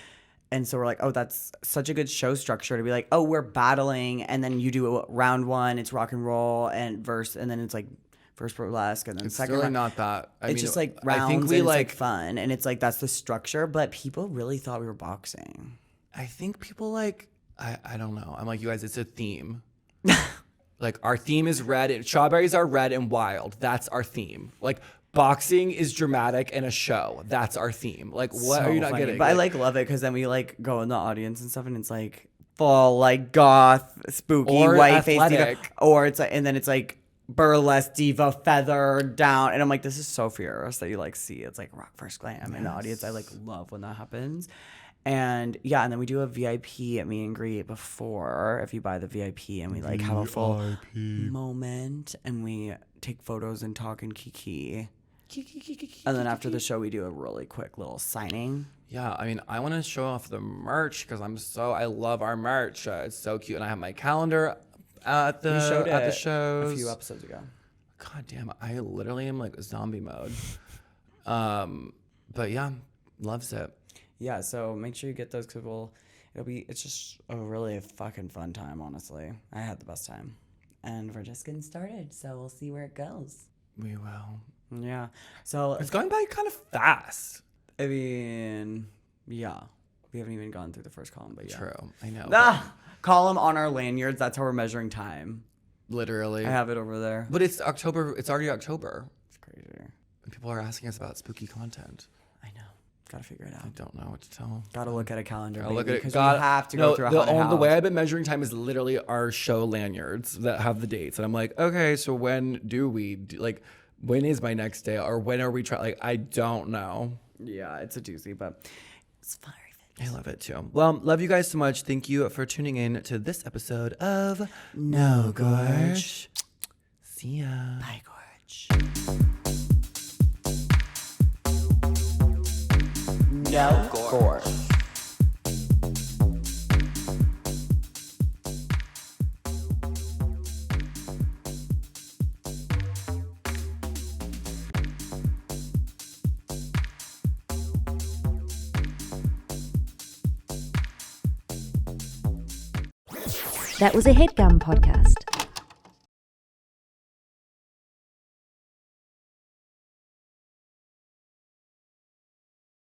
And so we're like, oh, that's such a good show structure to be like, oh, we're battling, and then you do a round one, it's rock and roll and verse, and then it's like first burlesque, and then It's second really round. not that. It's just like rounds, I think we and it's like. like fun, and it's like that's the structure. But people really thought we were boxing. I think people like I don't know. I'm like, you guys, it's a theme. Like, our theme is red. And strawberries are red and wild. That's our theme. Like, boxing is dramatic and a show. That's our theme. Like, what So are you not funny. getting? But I like love it because then we like go in the audience and stuff, and it's like full like goth, spooky, Or white face diva, athletic. or it's like, and then it's like burlesque diva, feather down, and I'm like, this is so fierce that you like see. It's like rock first glam in the audience. I like love when that happens. And yeah, and then we do a VIP at meet and greet before if you buy the VIP, and we like have a full moment, and we take photos and talk and kiki. And then after the show, we do a really quick little signing. Yeah, I mean, I want to show off the merch because I love our merch. It's so cute, and I have my calendar at the You showed at the it shows a few episodes ago. God damn, I literally am like zombie mode. But yeah, loves it. Yeah, so make sure you get those because it's just a really fucking fun time, honestly. I had the best time. And we're just getting started, so we'll see where it goes. We will. Yeah. So, It's going by kind of fast. I mean, yeah. We haven't even gone through the first column, but yeah. True, I know. Column on our lanyards, that's how we're measuring time. Literally. I have it over there. But it's October. It's already October. It's crazy. And people are asking us about spooky content. I know. Gotta figure it I out. don't know what to tell them. Gotta look at a calendar. I'll look at it. because we have to go through a haunted the house. way I've been measuring time is literally our show lanyards that have the dates, and I'm like, okay, so when do we when is my next day, or when are we trying? Like, I don't know. Yeah, it's a doozy, but it's fine. I love it too. Well, love you guys so much. Thank you for tuning in to this episode of No Gorge. See ya. Bye, Gorge. No Gorge. That was a HeadGum podcast.